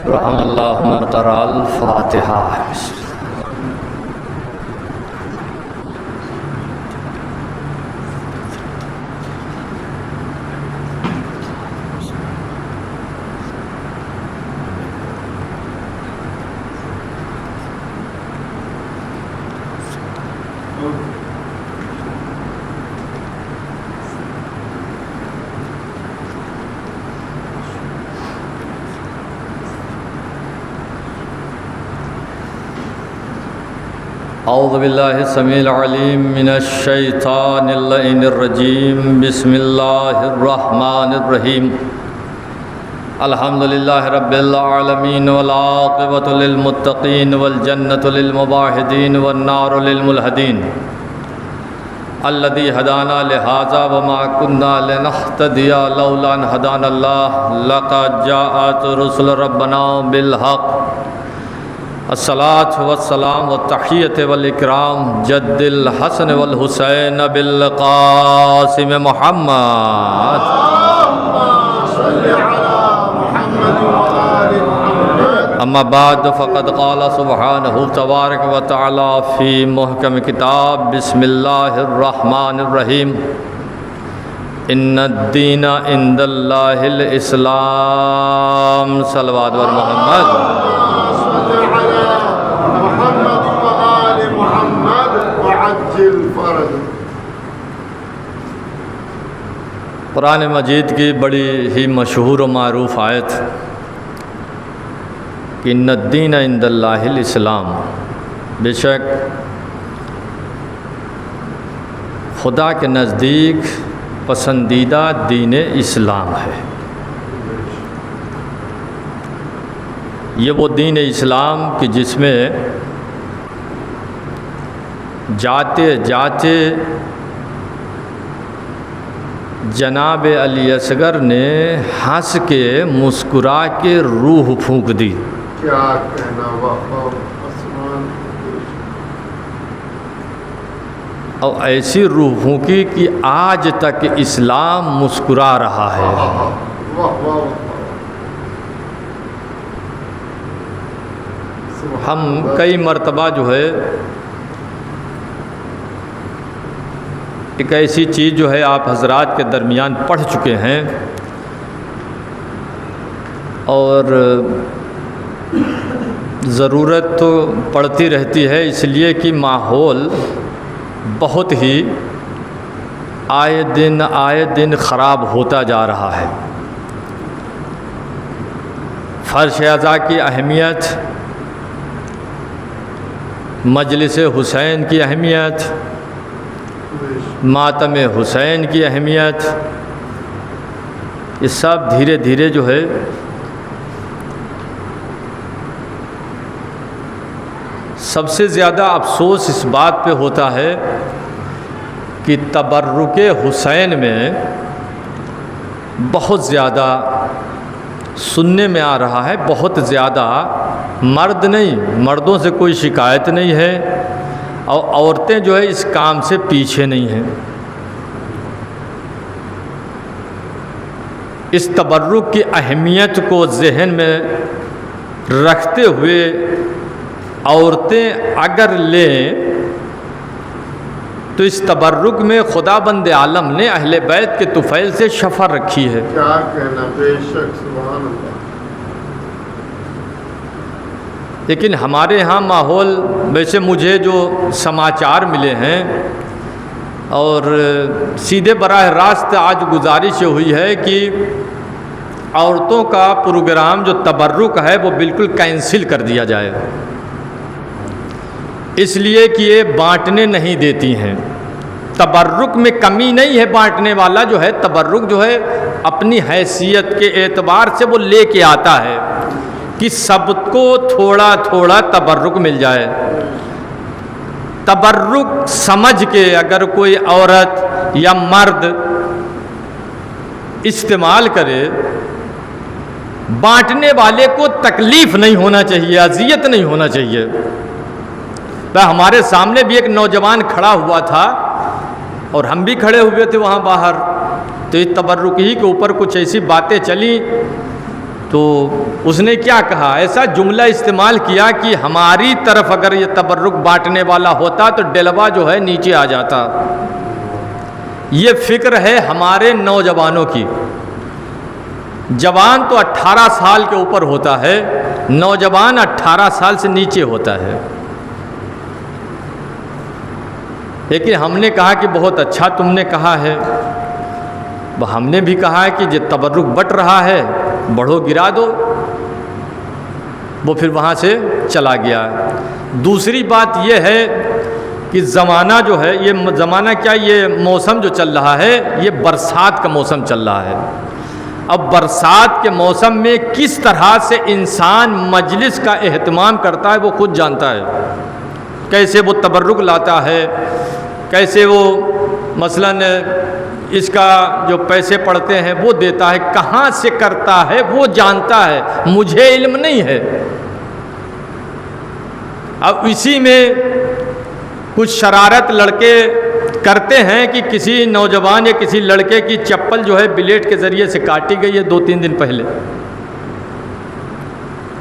رحم اللہ من قرأ الفاتحہ. اعوذ باللہ السمیع العلیم من الشیطان اللعین الرجیم. بسم اللہ الرحمن الرحیم. الحمدللہ رب العالمین والعاقبۃ للمتقین والجنۃ للمباہدین والنار للملحدین. الذی ہدانا لہذا وما کنا لنہتدی لولا ان ہدانا اللہ لقد جاءت رسل ربنا بالحق. الصلاۃ والسلام والتحیۃ والاکرام جد الحسن والحسین بالقاسم محمد. اما بعد فقد قال سبحانہ تبارک و تعالی فی محکم کتاب. بسم اللہ الرحمن الرحیم. ان الدین عند اللہ الاسلام. صلوات بر محمد. قرآن مجید کی بڑی ہی مشہور و معروف آیت کہ ان الدین عند اللہ الاسلام. بے شک خدا کے نزدیک پسندیدہ دین اسلام ہے. یہ وہ دین اسلام کہ جس میں جاتے جاتے جناب علی اصغر نے ہنس کے مسکرا کے روح پھونک دی. کیا کہنا اور ایسی روح پھونکی کہ آج تک اسلام مسکرا رہا ہے. ہم کئی مرتبہ جو ہے ایک ایسی چیز جو ہے آپ حضرات کے درمیان پڑھ چکے ہیں اور ضرورت تو پڑتی رہتی ہے، اس لیے کہ ماحول بہت ہی آئے دن خراب ہوتا جا رہا ہے. فرش اعضاء کی اہمیت، مجلس حسین کی اہمیت، ماتم حسین کی اہمیت، یہ سب دھیرے دھیرے جو ہے سب سے زیادہ افسوس اس بات پہ ہوتا ہے کہ تبرک حسین میں بہت زیادہ سننے میں آ رہا ہے. بہت زیادہ مرد نہیں، مردوں سے کوئی شکایت نہیں ہے اور عورتیں جو ہے اس کام سے پیچھے نہیں ہیں. اس تبرک کی اہمیت کو ذہن میں رکھتے ہوئے عورتیں اگر لیں تو اس تبرک میں خدا بند عالم نے اہل بیت کے طفیل سے شفا رکھی ہے. کیا کہنا، بے شک سبحان اللہ. لیکن ہمارے ہاں ماحول، ویسے مجھے جو سماچار ملے ہیں اور سیدھے براہ راست آج گزارش ہوئی ہے کہ عورتوں کا پروگرام جو تبرک ہے وہ بالکل کینسل کر دیا جائے، اس لیے کہ یہ بانٹنے نہیں دیتی ہیں. تبرک میں کمی نہیں ہے، بانٹنے والا جو ہے تبرک جو ہے اپنی حیثیت کے اعتبار سے وہ لے کے آتا ہے کہ سب کو تھوڑا تھوڑا تبرک مل جائے. تبرک سمجھ کے اگر کوئی عورت یا مرد استعمال کرے، بانٹنے والے کو تکلیف نہیں ہونا چاہیے، اذیت نہیں ہونا چاہیے. ہمارے سامنے بھی ایک نوجوان کھڑا ہوا تھا اور ہم بھی کھڑے ہوئے تھے وہاں باہر، تو اس تبرک ہی کے اوپر کچھ ایسی باتیں چلی تو اس نے کیا کہا، ایسا جملہ استعمال کیا کہ ہماری طرف اگر یہ تبرک بانٹنے والا ہوتا تو ڈلوا جو ہے نیچے آ جاتا۔ یہ فکر ہے ہمارے نوجوانوں کی۔ جوان تو 18 سال کے اوپر ہوتا ہے، نوجوان 18 سال سے نیچے ہوتا ہے۔ لیکن ہم نے کہا کہ بہت اچھا تم نے کہا ہے، ہم نے بھی کہا ہے کہ جو تبرک بٹ رہا ہے بڑھو گرا دو۔ وہ پھر وہاں سے چلا گیا۔ دوسری بات یہ ہے کہ زمانہ جو ہے، یہ زمانہ کیا، یہ موسم جو چل رہا ہے یہ برسات کا موسم چل رہا ہے۔ اب برسات کے موسم میں کس طرح سے انسان مجلس کا اہتمام کرتا ہے وہ خود جانتا ہے، کیسے وہ تبرک لاتا ہے، کیسے وہ مثلاً اس کا جو پیسے پڑتے ہیں وہ دیتا ہے، کہاں سے کرتا ہے وہ جانتا ہے، مجھے علم نہیں ہے۔ اب اسی میں کچھ شرارت لڑکے کرتے ہیں کہ کسی نوجوان یا کسی لڑکے کی چپل جو ہے بلیڈ کے ذریعے سے کاٹی گئی ہے 2-3 دن پہلے۔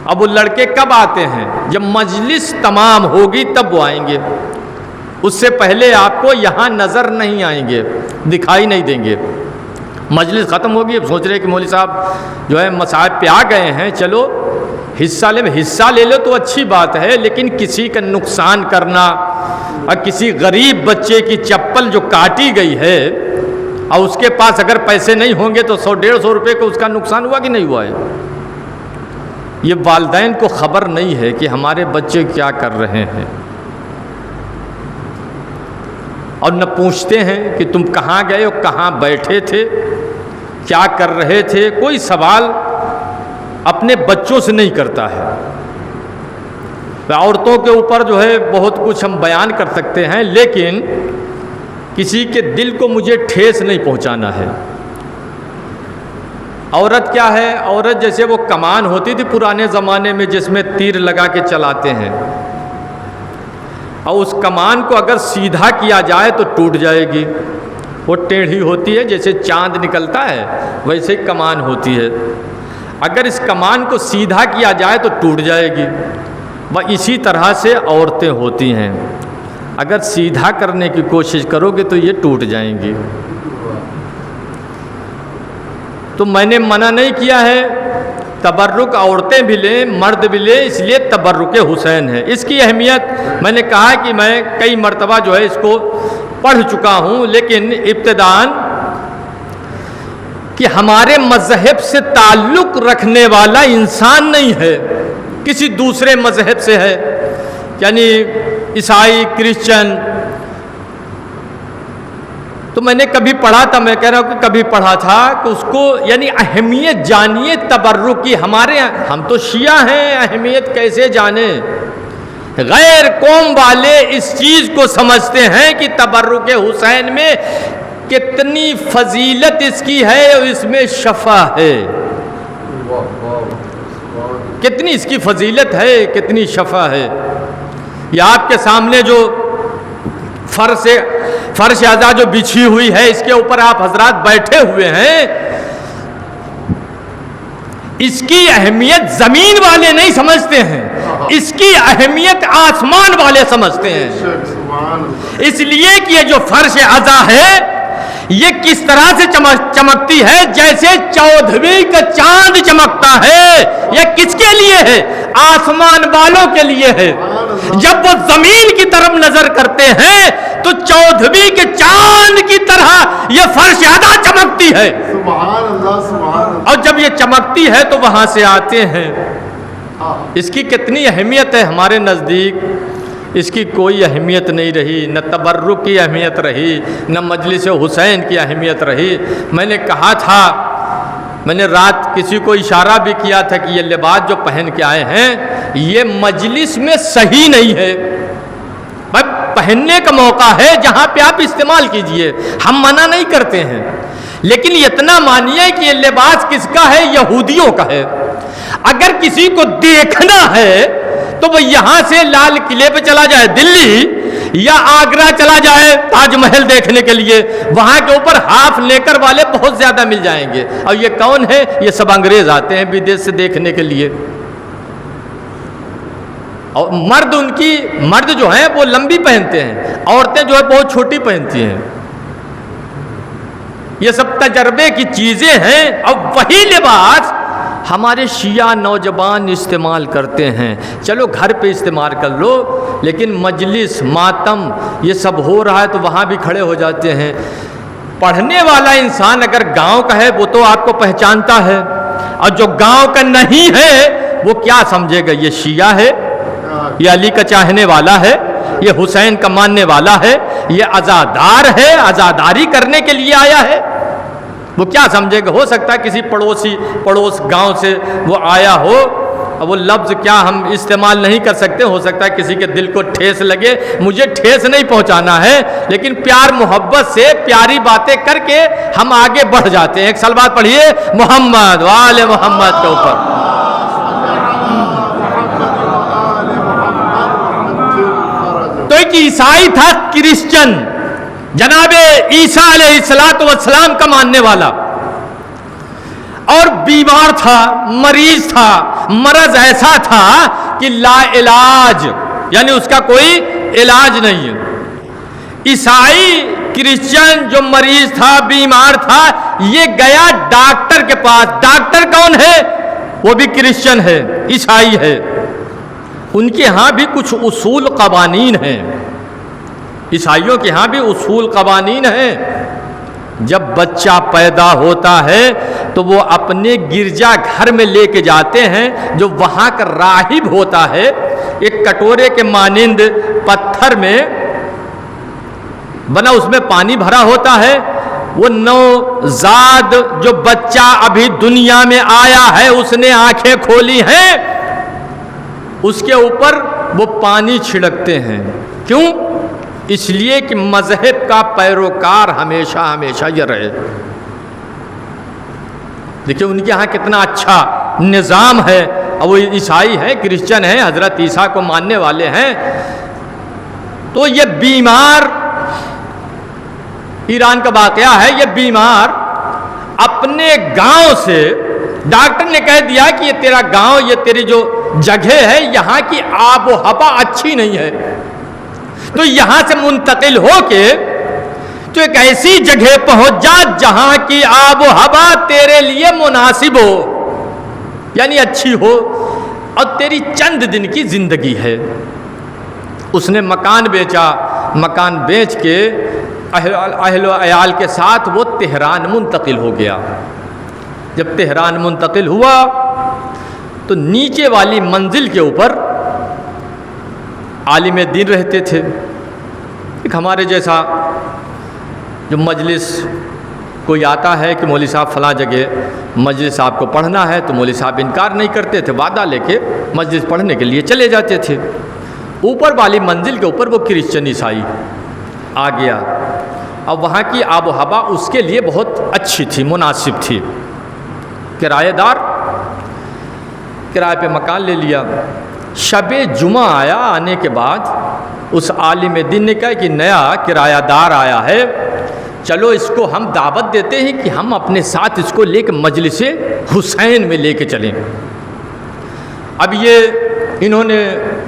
اب وہ لڑکے کب آتے ہیں؟ جب مجلس تمام ہوگی تب وہ آئیں گے، اس سے پہلے آپ کو یہاں نظر نہیں آئیں گے، دکھائی نہیں دیں گے۔ مجلس ختم ہوگی، اب سوچ رہے کہ مولوی صاحب جو ہے مصائب پہ آ گئے ہیں، چلو حصہ لے لو تو اچھی بات ہے، لیکن کسی کا نقصان کرنا اور کسی غریب بچے کی چپل جو کاٹی گئی ہے اور اس کے پاس اگر پیسے نہیں ہوں گے تو 100-150 روپے کو اس کا نقصان ہوا کہ نہیں ہوا ہے؟ یہ والدین کو خبر نہیں ہے کہ ہمارے بچے کیا کر رہے ہیں، اور نہ پوچھتے ہیں کہ تم کہاں گئے ہو، کہاں بیٹھے تھے، کیا کر رہے تھے۔ کوئی سوال اپنے بچوں سے نہیں کرتا ہے۔ عورتوں کے اوپر جو ہے بہت کچھ ہم بیان کر سکتے ہیں، لیکن کسی کے دل کو مجھے ٹھیس نہیں پہنچانا ہے۔ عورت کیا ہے؟ عورت جیسے وہ کمان ہوتی تھی پرانے زمانے میں جس میں تیر لگا کے چلاتے ہیں، اور اس کمان کو اگر سیدھا کیا جائے تو ٹوٹ جائے گی، وہ ٹیڑھی ہوتی ہے، جیسے چاند نکلتا ہے ویسے ہی کمان ہوتی ہے۔ اگر اس کمان کو سیدھا کیا جائے تو ٹوٹ جائے گی، وہ اسی طرح سے عورتیں ہوتی ہیں، اگر سیدھا کرنے کی کوشش کرو گے تو یہ ٹوٹ جائیں گی۔ تو میں نے منع نہیں کیا ہے، تبرک عورتیں بھی لیں مرد بھی لیں، اس لیے تبرک حسین ہے۔ اس کی اہمیت میں نے کہا کہ میں کئی مرتبہ جو ہے اس کو پڑھ چکا ہوں، لیکن ابتداً کہ ہمارے مذہب سے تعلق رکھنے والا انسان نہیں ہے، کسی دوسرے مذہب سے ہے، یعنی عیسائی، کرسچن۔ تو میں نے کبھی پڑھا تھا، میں کہہ رہا ہوں کہ کبھی پڑھا تھا کہ اس کو یعنی اہمیت جانیے تبرک کی۔ ہمارے ہم تو شیعہ ہیں، اہمیت کیسے جانیں؟ غیر قوم والے اس چیز کو سمجھتے ہیں کہ تبرک حسین میں کتنی فضیلت اس کی ہے اور اس میں شفا ہے، کتنی اس کی فضیلت ہے، کتنی شفا ہے۔ یہ آپ کے سامنے جو فرش اعضا جو بچھی ہوئی ہے، اس کے اوپر آپ حضرات بیٹھے ہوئے ہیں، اس کی اہمیت زمین والے نہیں سمجھتے ہیں، اس کی اہمیت آسمان والے سمجھتے ہیں۔ اس لیے کہ یہ جو فرش اعضا ہے یہ کس طرح سے چمکتی ہے، جیسے 14ویں کا چاند چمکتا ہے۔ یہ کس کے لیے ہے؟ آسمان والوں کے لیے ہے۔ جب وہ زمین کی طرف نظر کرتے ہیں تو 14ویں کے چاند کی طرح یہ فرش اعضا چمکتی ہے، سبحان اللہ سبحان اللہ۔ اور جب یہ چمکتی ہے تو وہاں سے آتے ہیں۔ اس کی کتنی اہمیت ہے ہمارے نزدیک، اس کی کوئی اہمیت نہیں رہی، نہ تبرک کی اہمیت رہی، نہ مجلس حسین کی اہمیت رہی۔ میں نے کہا تھا، میں نے رات کسی کو اشارہ بھی کیا تھا کہ یہ لباس جو پہن کے آئے ہیں یہ مجلس میں صحیح نہیں ہے، پہننے کا موقع ہے جہاں پہ آپ استعمال کیجئے، ہم منع نہیں کرتے ہیں، لیکن اتنا مانیے کہ یہ لباس کس کا ہے؟ یہودیوں کا ہے۔ اگر کسی کو دیکھنا ہے تو وہ یہاں سے لال قلعے پہ چلا جائے دلی، یا آگرہ چلا جائے تاج محل دیکھنے کے لیے، وہاں کے اوپر ہاف نیکر والے بہت زیادہ مل جائیں گے. اور یہ کون ہے؟ یہ سب انگریز آتے ہیں بدیش سے دیکھنے کے لیے. اور مرد جو ہیں وہ لمبی پہنتے ہیں، عورتیں جو ہے بہت چھوٹی پہنتی ہیں. یہ سب تجربے کی چیزیں ہیں. اور وہی لباس ہمارے شیعہ نوجوان استعمال کرتے ہیں. چلو گھر پہ استعمال کر لو، لیکن مجلس ماتم یہ سب ہو رہا ہے تو وہاں بھی کھڑے ہو جاتے ہیں. پڑھنے والا انسان اگر گاؤں کا ہے وہ تو آپ کو پہچانتا ہے، اور جو گاؤں کا نہیں ہے وہ کیا سمجھے گا؟ یہ شیعہ ہے، یہ علی کا چاہنے والا ہے، یہ حسین کا ماننے والا ہے، یہ عزادار ہے، عزاداری کرنے کے لیے آیا ہے. وہ کیا سمجھے گا؟ ہو سکتا ہے کسی پڑوس گاؤں سے وہ آیا ہو، وہ لفظ کیا ہم استعمال نہیں کر سکتے، ہو سکتا ہے کسی کے دل کو ٹھیس لگے. مجھے ٹھیس نہیں پہنچانا ہے، لیکن پیار محبت سے پیاری باتیں کر کے ہم آگے بڑھ جاتے ہیں. ایک صلوات پڑھیے محمد وآل محمد کے اوپر. تو ایک عیسائی تھا کرسچن، جناب عیسیٰ علیہ السلام کا ماننے والا، اور بیمار تھا، مریض تھا. مرض ایسا تھا کہ لا علاج، یعنی اس کا کوئی علاج نہیں ہے. عیسائی کرسچن جو مریض تھا، بیمار تھا، یہ گیا ڈاکٹر کے پاس. ڈاکٹر کون ہے؟ وہ بھی کرسچن ہے، عیسائی ہے. ان کے ہاں بھی کچھ اصول قوانین ہیں. عیسائیوں کے ہاں بھی اصول قوانین ہیں. جب بچہ پیدا ہوتا ہے تو وہ اپنے گرجا گھر میں لے کے جاتے ہیں. جو وہاں کا راہب ہوتا ہے، ایک کٹورے کے مانند پتھر میں بنا، اس میں پانی بھرا ہوتا ہے. وہ نوزاد جو بچہ ابھی دنیا میں آیا ہے، اس نے آنکھیں کھولی ہیں، اس کے اوپر وہ پانی چھڑکتے ہیں. کیوں؟ اس لیے کہ مذہب کا پیروکار ہمیشہ یہ رہے. دیکھیں ان کے ہاں کتنا اچھا نظام ہے. اور وہ عیسائی ہے، کرسچن ہے، حضرت عیسیٰ کو ماننے والے ہیں. تو یہ بیمار، ایران کا واقعہ ہے، یہ بیمار اپنے گاؤں سے، ڈاکٹر نے کہہ دیا کہ یہ تیرا گاؤں، یہ تیری جو جگہ ہے، یہاں کی آب و ہوا اچھی نہیں ہے، تو یہاں سے منتقل ہو کے تو ایک ایسی جگہ پہنچ جا جہاں کی آب و ہوا تیرے لیے مناسب ہو، یعنی اچھی ہو، اور تیری چند دن کی زندگی ہے. اس نے مکان بیچا. مکان بیچ کے اہل و عیال کے ساتھ وہ تہران منتقل ہو گیا. جب تہران منتقل ہوا تو نیچے والی منزل کے اوپر عالم دین رہتے تھے. ایک ہمارے جیسا جو مجلس کوئی آتا ہے کہ مولوی صاحب فلاں جگہ مجلس آپ کو پڑھنا ہے، تو مولوی صاحب انکار نہیں کرتے تھے، وعدہ لے کے مجلس پڑھنے کے لیے چلے جاتے تھے. اوپر والی منزل کے اوپر وہ کرسچن عیسائی آ گیا. اب وہاں کی آب و ہوا اس کے لیے بہت اچھی تھی، مناسب تھی. کرایہ دار کرائے پہ مکان لے لیا. شب جمعہ آیا. آنے کے بعد اس عالم دین نے کہا کہ نیا کرایہ دار آیا ہے، چلو اس کو ہم دعوت دیتے ہیں کہ ہم اپنے ساتھ اس کو لے کے مجلس حسین میں لے کے چلیں. اب یہ انہوں نے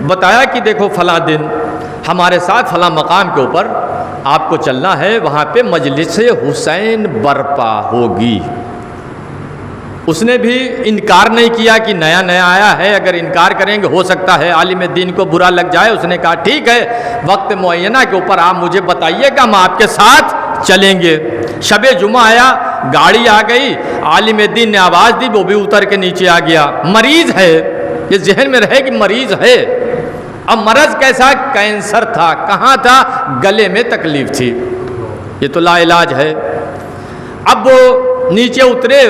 بتایا کہ دیکھو فلاں دن ہمارے ساتھ فلاں مقام کے اوپر آپ کو چلنا ہے، وہاں پہ مجلس حسین برپا ہوگی. اس نے بھی انکار نہیں کیا کہ نیا آیا ہے، اگر انکار کریں گے ہو سکتا ہے عالم دین کو برا لگ جائے. اس نے کہا ٹھیک ہے، وقت معینہ کے اوپر آپ مجھے بتائیے گا، ہم آپ کے ساتھ چلیں گے. شب جمعہ آیا، گاڑی آ گئی، عالم دین نے آواز دی، وہ بھی اتر کے نیچے آ گیا. مریض ہے، یہ ذہن میں رہے کہ مریض ہے. اب مرض کیسا؟ کینسر تھا. کہاں تھا؟ گلے میں تکلیف تھی. یہ تو لا علاج ہے. اب وہ نیچے اترے،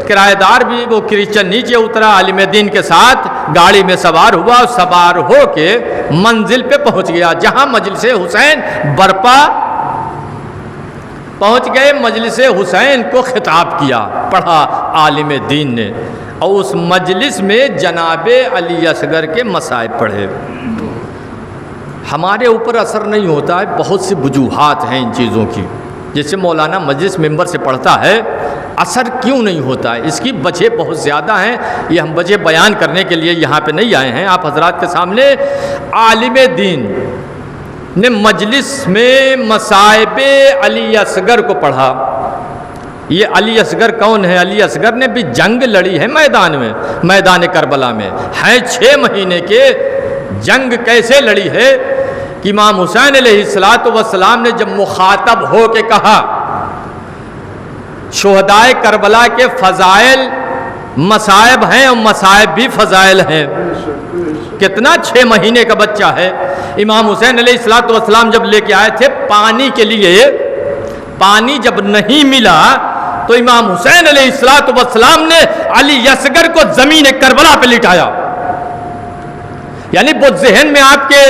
کرایہ دار بھی وہ کرسچن نیچے اترا، عالم دین کے ساتھ گاڑی میں سوار ہوا، سوار ہو کے منزل پہ پہنچ گیا جہاں مجلس حسین برپا. پہنچ گئے، مجلس حسین کو خطاب کیا، پڑھا عالم دین نے، اور اس مجلس میں جناب علی اصغر کے مسائب پڑھے. ہمارے اوپر اثر نہیں ہوتا ہے، بہت سی وجوہات ہیں ان چیزوں کی. جیسے مولانا مجلس ممبر سے پڑھتا ہے، اثر کیوں نہیں ہوتا ہے؟ اس کی وجہ بہت زیادہ ہیں. یہ ہم وجہ بیان کرنے کے لیے یہاں پہ نہیں آئے ہیں. آپ حضرات کے سامنے عالم دین نے مجلس میں مصائب علی اصغر کو پڑھا. یہ علی اصغر کون ہے؟ علی اصغر نے بھی جنگ لڑی ہے میدان کربلا میں. ہیں 6 مہینے کے جنگ کیسے لڑی ہے کہ امام حسین علیہ السلام نے جب مخاطب ہو کے کہا شہدائے کربلا کے فضائل مصائب ہیں اور مصائب بھی فضائل ہیں. کتنا 6 مہینے کا بچہ ہے. امام حسین علیہ السلام جب لے کے آئے تھے پانی کے لیے، پانی جب نہیں ملا تو امام حسین علیہ السلام نے علی اصغر کو زمین کربلا پہ لٹایا. یعنی وہ ذہن میں آپ کے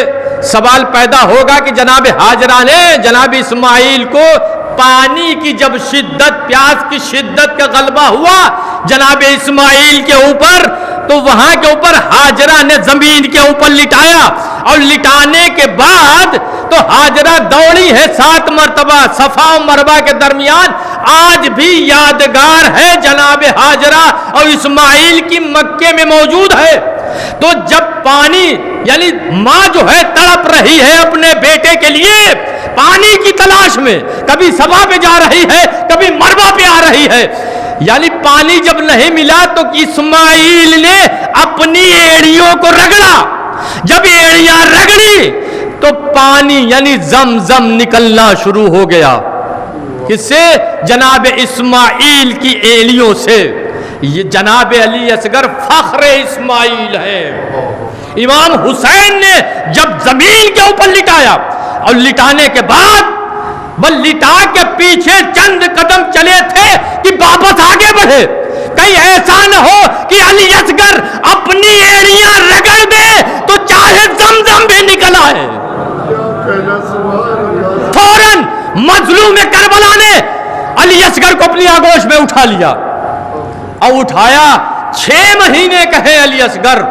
سوال پیدا ہوگا کہ جناب ہاجرہ نے جناب اسماعیل کو پانی کی جب شدت، پیاس کی شدت کا غلبہ ہوا جناب اسماعیل کے اوپر، تو وہاں کے اوپر ہاجرہ نے زمین کے اوپر لٹایا، اور لٹانے کے بعد تو ہاجرہ دوڑی ہے 7 مرتبہ صفا و مروہ کے درمیان. آج بھی یادگار ہے جناب ہاجرہ اور اسماعیل کی مکے میں موجود ہے. تو جب پانی یعنی ماں جو ہے تڑپ رہی ہے اپنے بیٹے کے لیے پانی کی تلاش میں، کبھی صفا پہ جا رہی ہے کبھی مروہ پہ آ رہی ہے، یعنی پانی جب نہیں ملا تو اسماعیل نے اپنی ایڑیوں کو رگڑا. جب ایڑیاں رگڑی تو پانی یعنی زمزم نکلنا شروع ہو گیا. کس سے؟ جناب اسماعیل کی ایڑیوں سے. یہ جناب علی اصغر فخر اسماعیل ہے. امام حسین نے جب زمین کے اوپر لٹایا اور لٹانے کے بعد وہ لٹا کے پیچھے چند قدم چلے تھے کہ واپس آگے بڑھے، کہیں ایسا نہ ہو کہ علی اصغر اپنی ایڑیاں رگڑ دے تو چاہے زمزم بھی نکل آئے. فوراً مظلوم کربلا نے علی اصغر کو اپنی آغوش میں اٹھا لیا اور اٹھایا. 6 مہینے کا ہے علی اصغر.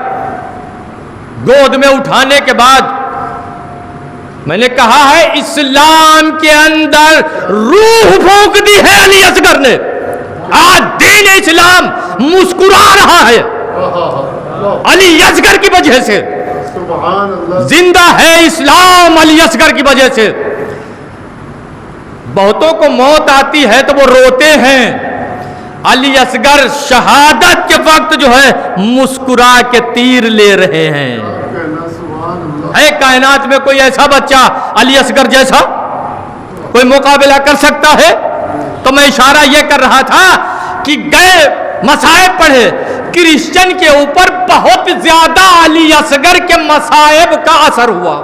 گود میں اٹھانے کے بعد میں نے کہا ہے اسلام کے اندر روح پھونک دی ہے علی اصغر نے. آج دین اسلام مسکرا رہا ہے علی اصغر کی وجہ سے. زندہ ہے اسلام علی اصغر کی وجہ سے. بہتوں کو موت آتی ہے تو وہ روتے ہیں، علی اصغر شہادت کے وقت جو ہے مسکرا کے تیر لے رہے ہیں. ہے کائنات میں کوئی ایسا بچہ علی اصغر جیسا کوئی مقابلہ کر سکتا ہے؟ تو میں اشارہ یہ کر رہا تھا کہ گئے مصائب پڑھے، کرسچن کے اوپر بہت زیادہ علی اصغر کے مصائب کا اثر ہوا.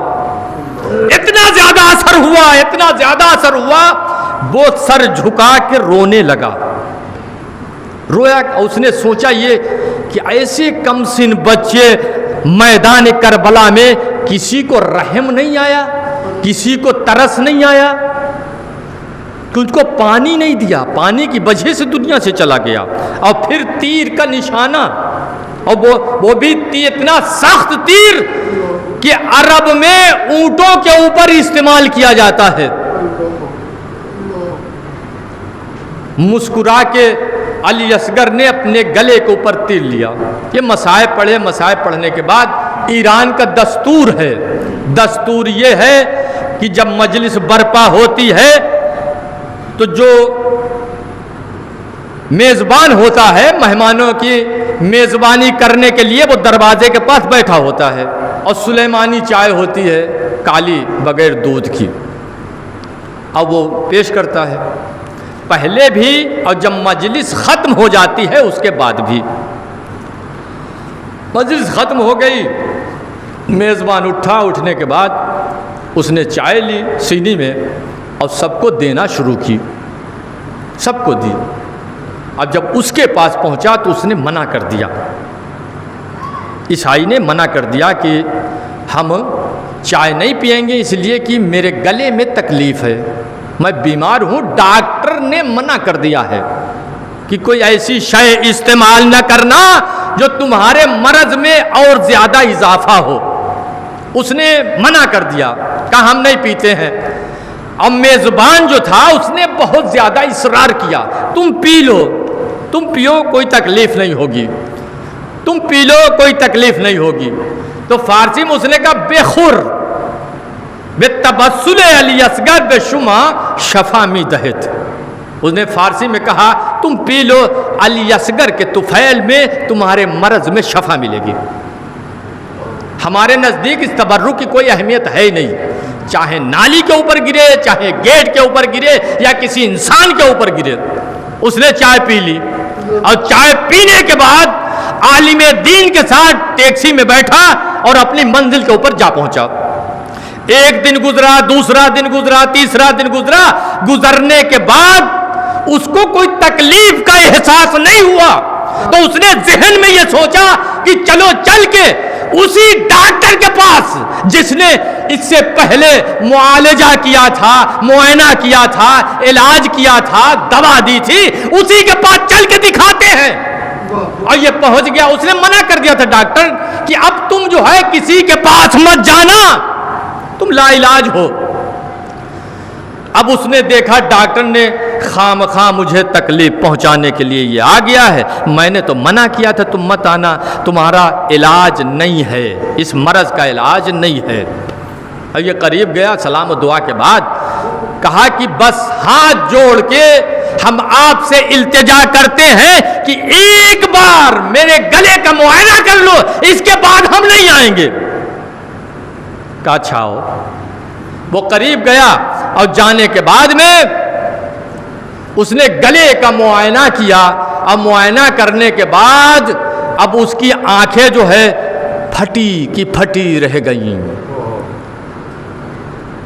اتنا زیادہ اثر ہوا، اتنا زیادہ اثر ہوا، وہ سر جھکا کے رونے لگا. رویا. اس نے سوچا یہ کہ ایسے کم سن بچے میدان کربلا میں کسی کو رحم نہیں آیا، کسی کو ترس نہیں آیا، کہ ان کو پانی نہیں دیا، پانی کی وجہ سے دنیا سے چلا گیا. اور پھر تیر کا نشانہ، اور وہ بھی اتنا سخت تیر کہ عرب میں اونٹوں کے اوپر استعمال کیا جاتا ہے. مسکرا کے علی اصغر نے اپنے گلے کے اوپر تیر لیا. یہ مصائب پڑھے. مصائب پڑھنے کے بعد ایران کا دستور ہے، دستور یہ ہے کہ جب مجلس برپا ہوتی ہے تو جو میزبان ہوتا ہے مہمانوں کی میزبانی کرنے کے لیے وہ دروازے کے پاس بیٹھا ہوتا ہے، اور سلیمانی چائے ہوتی ہے کالی بغیر دودھ کی، اب وہ پیش کرتا ہے پہلے بھی اور جب مجلس ختم ہو جاتی ہے اس کے بعد بھی. مجلس ختم ہو گئی، میزبان اٹھا، اٹھنے کے بعد اس نے چائے لی سینی میں اور سب کو دینا شروع کی، سب کو دی. اب جب اس کے پاس پہنچا تو اس نے منع کر دیا، عیسائی نے منع کر دیا کہ ہم چائے نہیں پئیں گے اس لیے کہ میرے گلے میں تکلیف ہے، میں بیمار ہوں، ڈاکٹر نے منع کر دیا ہے کہ کوئی ایسی شے استعمال نہ کرنا جو تمہارے مرض میں اور زیادہ اضافہ ہو. اس نے منع کر دیا، کہا ہم نہیں پیتے ہیں۔ اور میزبان جو تھا اس نے بہت زیادہ اصرار کیا، تم پی لو، تم پیو، کوئی تکلیف نہیں ہوگی، تم پی لو، کوئی تکلیف نہیں ہوگی۔ تو فارسی میں اس نے کہا بے خور بے تبسل علی اصغر بے شما شفا می دہت۔ اس نے فارسی میں کہا تم پی لو، علی اصغر کے طفیل میں تمہارے مرض میں شفا ملے گی۔ ہمارے نزدیک اس تبرک کی کوئی اہمیت ہے ہی نہیں، چاہے نالی کے اوپر گرے، چاہے گیٹ کے اوپر گرے، یا کسی انسان کے اوپر گرے۔ اس نے چائے پی لی، اور چائے پینے کے بعد عالم دین کے ساتھ ٹیکسی میں بیٹھا اور اپنی منزل کے اوپر جا پہنچا۔ ایک دن گزرا، دوسرا دن گزرا، تیسرا دن گزرا، گزرنے کے بعد اس کو کوئی تکلیف کا احساس نہیں ہوا۔ تو اس نے ذہن میں یہ سوچا کہ چلو چل کے اسی ڈاکٹر کے پاس جس نے اس سے پہلے معالجہ کیا تھا، معائنہ کیا تھا، علاج کیا تھا، دوا دی تھی، اسی کے پاس چل کے دکھاتے ہیں۔ اور یہ پہنچ گیا۔ اس نے منع کر دیا تھا ڈاکٹر کہ اب تم جو ہے کسی کے پاس مت جانا، تم لا علاج ہو۔ اب اس نے دیکھا ڈاکٹر نے خام خواہ مجھے تکلیف پہنچانے کے لیے یہ آ گیا ہے، میں نے تو منع کیا تھا تم مت آنا، تمہارا علاج نہیں ہے، اس مرض کا علاج نہیں ہے۔ اور یہ قریب گیا، سلام و دعا کے بعد کہا کہ بس ہاتھ جوڑ کے ہم آپ سے التجا کرتے ہیں کہ ایک بار میرے گلے کا معائنہ کر لو، اس کے بعد ہم نہیں آئیں گے۔ کہا اچھا ہو۔ وہ قریب گیا اور جانے کے بعد میں اس نے گلے کا معائنہ کیا، اور معائنہ کرنے کے بعد اب اس کی آنکھیں جو ہے پھٹی کی پھٹی رہ گئیں۔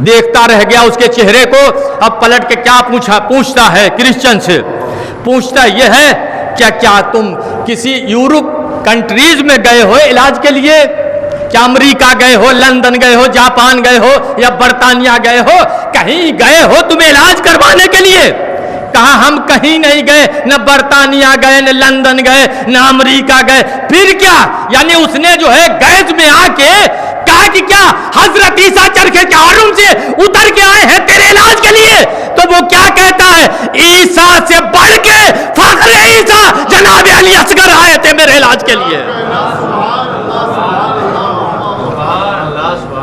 دیکھتا رہ گیا اس کے چہرے کو۔ اب پلٹ کے کیا پوچھتا ہے کرسچن سے، پوچھتا یہ ہے کیا تم کسی یورپ کنٹریز میں گئے ہو علاج کے لیے؟ کیا امریکہ گئے ہو، لندن گئے ہو، جاپان گئے ہو، یا برطانیہ گئے ہو؟ کہیں گئے ہو تمہیں علاج کروانے کے لیے؟ کہا ہم کہیں نہیں گئے، نہ برطانیہ گئے، نہ لندن گئے، نہ امریکہ گئے۔ پھر کیا؟ یعنی اس نے جو ہے گیس میں آ کے کہا کہ کیا حضرت عیسیٰ چرخے کے ہارون سے اتر کے آئے ہیں تیرے علاج کے لیے؟ تو وہ کیا کہتا ہے، عیسیٰ سے بڑھ کے فخر عیسیٰ جناب علی اصغر آئے تھے میرے علاج کے لیے۔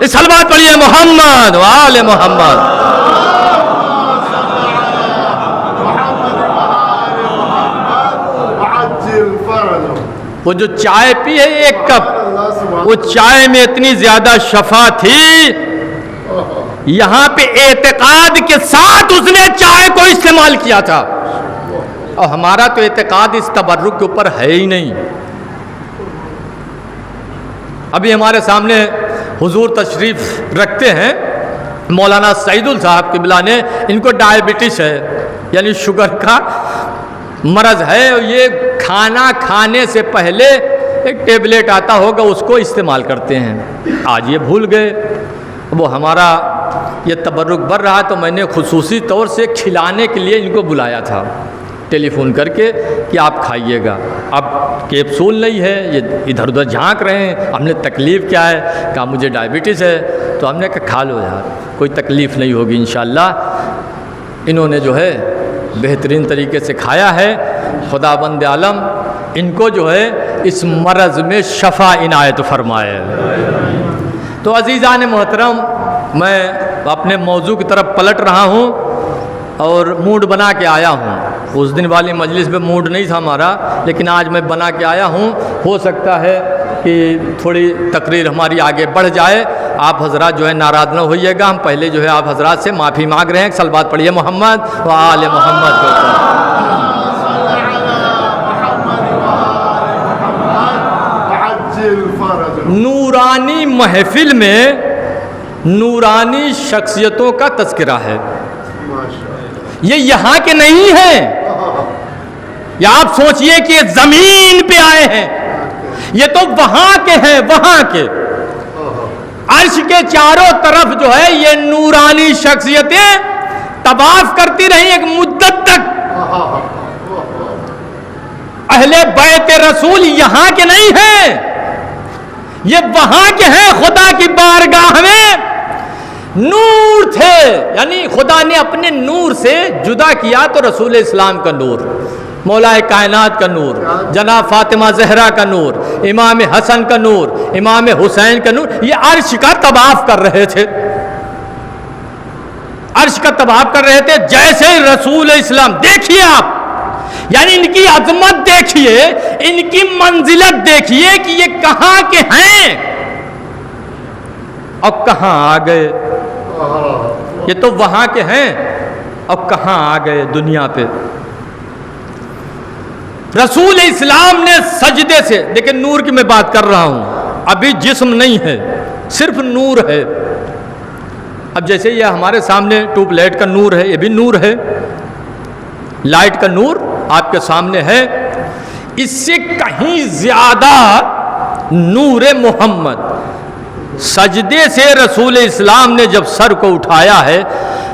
صلوات پڑھیے محمد وآل محمد۔ وہ جو چائے پی ہے ایک کپ، وہ چائے میں اتنی زیادہ شفا تھی، یہاں پہ اعتقاد کے ساتھ اس نے چائے کو استعمال کیا تھا۔ اور ہمارا تو اعتقاد اس تبرک کے اوپر ہے ہی نہیں۔ ابھی ہمارے سامنے حضور تشریف رکھتے ہیں مولانا سعید صاحب قبلہ نے، ان کو ڈائبٹیز ہے، یعنی شوگر کا مرض ہے، اور یہ کھانا کھانے سے پہلے ایک ٹیبلٹ آتا ہوگا اس کو استعمال کرتے ہیں۔ آج یہ بھول گئے۔ وہ ہمارا یہ تبرک بڑھ رہا تو میں نے خصوصی طور سے کھلانے کے لیے ان کو بلایا تھا ٹیلی فون کر کے کہ آپ کھائیے گا۔ اب کیپسول نہیں ہے، یہ ادھر ادھر جھانک رہے ہیں۔ ہم نے تکلیف کیا ہے؟ کہا مجھے ڈائبٹیز ہے۔ تو ہم نے کہا کھا لو یار، کوئی تکلیف نہیں ہوگی انشاءاللہ۔ انہوں نے جو ہے بہترین طریقے سے کھایا ہے۔ خدا بند عالم ان کو جو ہے اس مرض میں شفا عنایت فرمائے۔ تو عزیزان محترم، میں اپنے موضوع کی طرف پلٹ رہا ہوں اور موڈ بنا کے آیا ہوں۔ اس دن والی مجلس میں موڈ نہیں تھا ہمارا، لیکن آج میں بنا کے آیا ہوں۔ ہو سکتا ہے کہ تھوڑی تقریر ہماری آگے بڑھ جائے، آپ حضرات جو ہے ناراض نہ ہوئیے گا۔ ہم پہلے جو ہے آپ حضرات سے معافی مانگ رہے ہیں۔ صلوات پڑھیے محمد و آل محمد کے اوپر۔ نورانی محفل میں نورانی شخصیتوں کا تذکرہ ہے۔ یہ یہاں کے نہیں ہیں، یا آپ سوچئے کہ یہ زمین پہ آئے ہیں، یہ تو وہاں کے ہیں، وہاں کے عرش کے چاروں طرف جو ہے یہ نورانی شخصیتیں طواف کرتی رہی ایک مدت تک۔ اہل بیت رسول یہاں کے نہیں ہیں، یہ وہاں کے ہیں خدا کی بارگاہ میں نور تھے، یعنی خدا نے اپنے نور سے جدا کیا تو رسول اسلام کا نور، مولا کائنات کا نور، جناب فاطمہ زہرا کا نور، امام حسن کا نور، امام حسین کا نور، یہ عرش کا طواف کر رہے تھے، عرش کا طواف کر رہے تھے جیسے رسول اسلام. دیکھیے آپ، یعنی ان کی عظمت دیکھیے، ان کی منزلت دیکھیے کہ یہ کہاں کے ہیں اور کہاں آ گئے. یہ تو وہاں کے ہیں اور کہاں آ گئے دنیا پہ. رسول اسلام نے سجدے سے، لیکن نور کی میں بات کر رہا ہوں، ابھی جسم نہیں ہے، صرف نور ہے. اب جیسے یہ ہمارے سامنے ٹیوب لائٹ کا نور ہے، یہ بھی نور ہے، لائٹ کا نور آپ کے سامنے ہے. اس سے کہیں زیادہ نور محمد. سجدے سے رسول اسلام نے جب سر کو اٹھایا ہے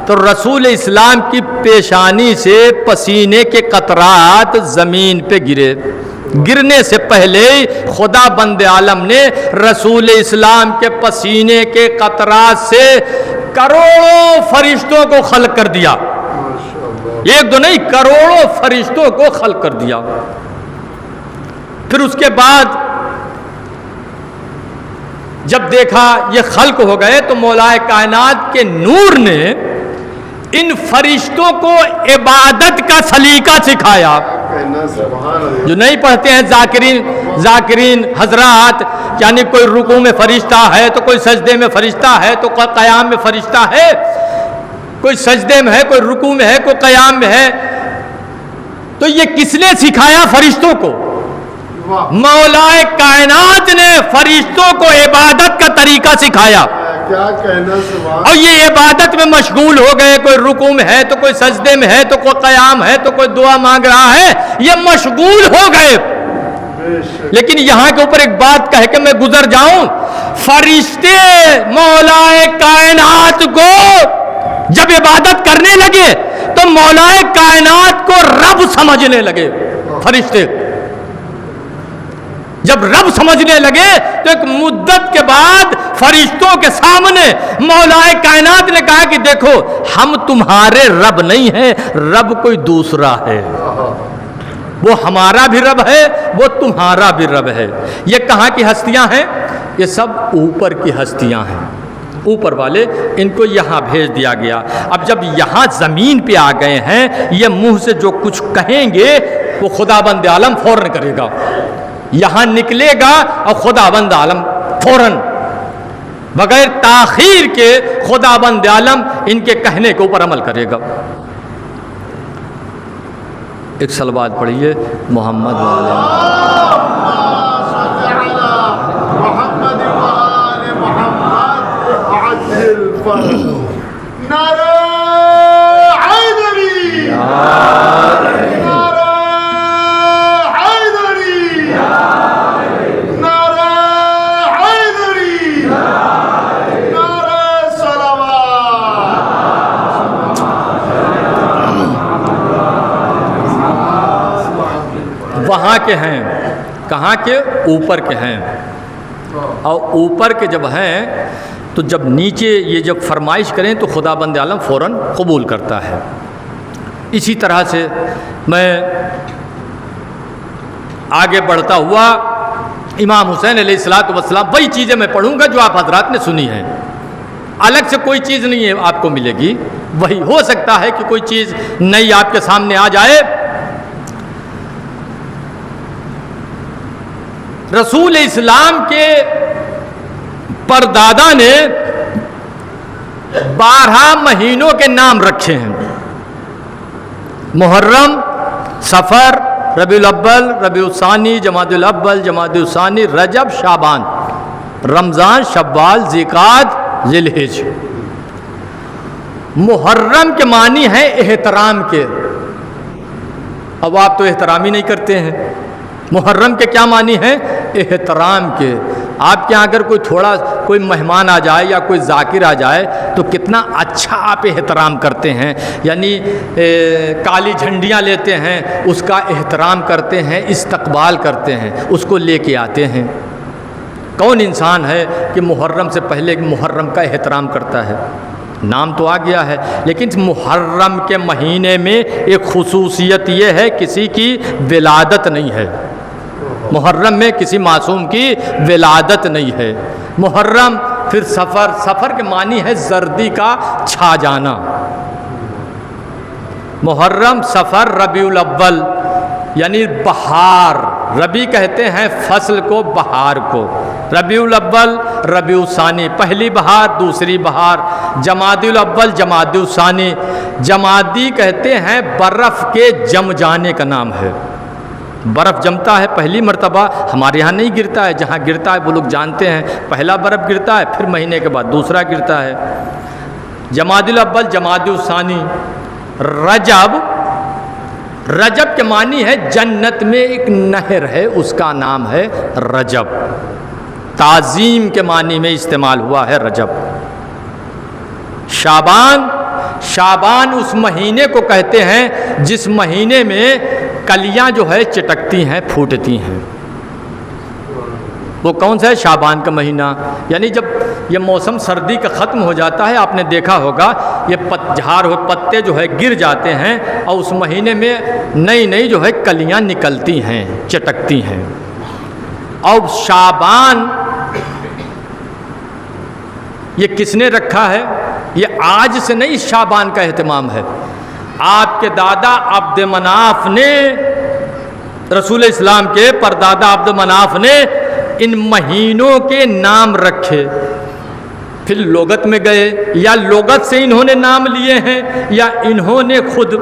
تو رسول اسلام کی پیشانی سے پسینے کے قطرات زمین پہ گرے. گرنے سے پہلے خدا بند عالم نے رسول اسلام کے پسینے کے قطرات سے کروڑوں فرشتوں کو خلق کر دیا. ایک دو نہیں، کروڑوں فرشتوں کو خلق کر دیا. پھر اس کے بعد جب دیکھا یہ خلق ہو گئے تو مولا کائنات کے نور نے ان فرشتوں کو عبادت کا سلیقہ سکھایا. جو نہیں پڑھتے ہیں ذاکرین حضرات، یعنی کوئی رکوع میں فرشتہ ہے تو کوئی سجدے میں فرشتہ ہے تو کوئی قیام میں فرشتہ ہے، کوئی سجدے میں ہے، کوئی رکوع میں ہے، کوئی قیام میں ہے. تو یہ کس نے سکھایا فرشتوں کو؟ مولا کائنات نے فرشتوں کو عبادت کا طریقہ سکھایا. کیا کہنا سبحان. اور یہ عبادت میں مشغول ہو گئے، کوئی رکوع میں ہے تو کوئی سجدے میں ہے تو کوئی قیام ہے تو کوئی دعا مانگ رہا ہے، یہ مشغول ہو گئے. لیکن یہاں کے اوپر ایک بات کہہ کے میں گزر جاؤں، فرشتے مولا کائنات کو جب عبادت کرنے لگے تو مولا کائنات کو رب سمجھنے لگے. فرشتے جب رب سمجھنے لگے تو ایک مدت کے بعد فرشتوں کے سامنے مولا کائنات نے کہا کہ دیکھو ہم تمہارے رب نہیں ہیں، رب کوئی دوسرا ہے. وہ ہمارا بھی رب ہے، وہ تمہارا بھی رب ہے. یہ کہاں کی ہستیاں ہیں؟ یہ سب اوپر کی ہستیاں ہیں، اوپر والے. ان کو یہاں بھیج دیا گیا. اب جب یہاں زمین پہ آ گئے ہیں، یہ منہ سے جو کچھ کہیں گے وہ خدا بند عالم فوراً کرے گا. یہاں نکلے گا اور خدا بند عالم فوراً بغیر تاخیر کے خدا بند عالم ان کے کہنے کے اوپر عمل کرے گا. ایک صلوات پڑھیے محمد وہاں کے ہیں. کہاں کے؟ اوپر کے ہیں. اور اوپر کے جب ہیں تو جب نیچے یہ جب فرمائش کریں تو خدا بند عالم فوراً قبول کرتا ہے. اسی طرح سے میں آگے بڑھتا ہوا امام حسین علیہ الصلوۃ والسلام، وہی چیزیں میں پڑھوں گا جو آپ حضرات نے سنی ہیں. الگ سے کوئی چیز نہیں ہے آپ کو ملے گی. وہی ہو سکتا ہے کہ کوئی چیز نئی آپ کے سامنے آ جائے. رسول اسلام کے پردادا نے 12 مہینوں کے نام رکھے ہیں: محرم، صفر، ربیع الاول، ربیع الثانی، جمادی الاول، جمادی الثانی، رجب، شعبان، رمضان، شوال، ذوالقعدہ، ذی الحجہ. محرم کے معنی ہیں احترام کے. اب آپ تو احترام ہی نہیں کرتے ہیں. محرم کے کیا معنی ہیں؟ احترام کے. آپ کے یہاں اگر کوئی مہمان آ جائے یا کوئی ذاکر آ جائے تو کتنا اچھا آپ احترام کرتے ہیں. یعنی کالی جھنڈیاں لیتے ہیں، اس کا احترام کرتے ہیں، استقبال کرتے ہیں، اس کو لے کے آتے ہیں. کون انسان ہے کہ محرم سے پہلے محرم کا احترام کرتا ہے؟ نام تو آ گیا ہے، لیکن محرم کے مہینے میں ایک خصوصیت یہ ہے کسی کی ولادت نہیں ہے۔ محرم میں کسی معصوم کی ولادت نہیں ہے۔ محرم، پھر سفر، سفر کے معنی ہے زردی کا چھا جانا۔ محرم، سفر، ربیع الاول یعنی بہار، ربیع کہتے ہیں فصل کو، بہار کو، ربیع الاول، ربیع الثانی، پہلی بہار، دوسری بہار، جمادی الاول، جمادی الثانی، جمادی کہتے ہیں برف کے جم جانے کا نام ہے۔ برف جمتا ہے پہلی مرتبہ، ہمارے ہاں نہیں گرتا ہے، جہاں گرتا ہے وہ لوگ جانتے ہیں، پہلا برف گرتا ہے، پھر مہینے کے بعد دوسرا گرتا ہے۔ جمادی الاول، جمادی الثانی۔ رجب، رجب کے معنی ہے جنت میں ایک نہر ہے، اس کا نام ہے رجب، تعظیم کے معنی میں استعمال ہوا ہے رجب۔ شعبان، شعبان اس مہینے کو کہتے ہیں جس مہینے میں کلیاں جو ہے چٹکتی ہیں، پھوٹتی ہیں۔ وہ کون سا ہے؟ شعبان کا مہینہ، یعنی جب یہ موسم سردی کا ختم ہو جاتا ہے، آپ نے دیکھا ہوگا یہ جھاڑ ہو پتے جو ہے گر جاتے ہیں، اور اس مہینے میں نئی نئی جو ہے کلیاں نکلتی ہیں، چٹکتی ہیں۔ اور شعبان یہ کس نے رکھا ہے؟ یہ آج سے نہیں شعبان کا اہتمام ہے، آپ کے دادا عبد مناف نے، رسول اسلام کے پردادا عبد مناف نے ان مہینوں کے نام رکھے، پھر لغت میں گئے، یا لغت سے انہوں نے نام لیے ہیں یا انہوں نے خود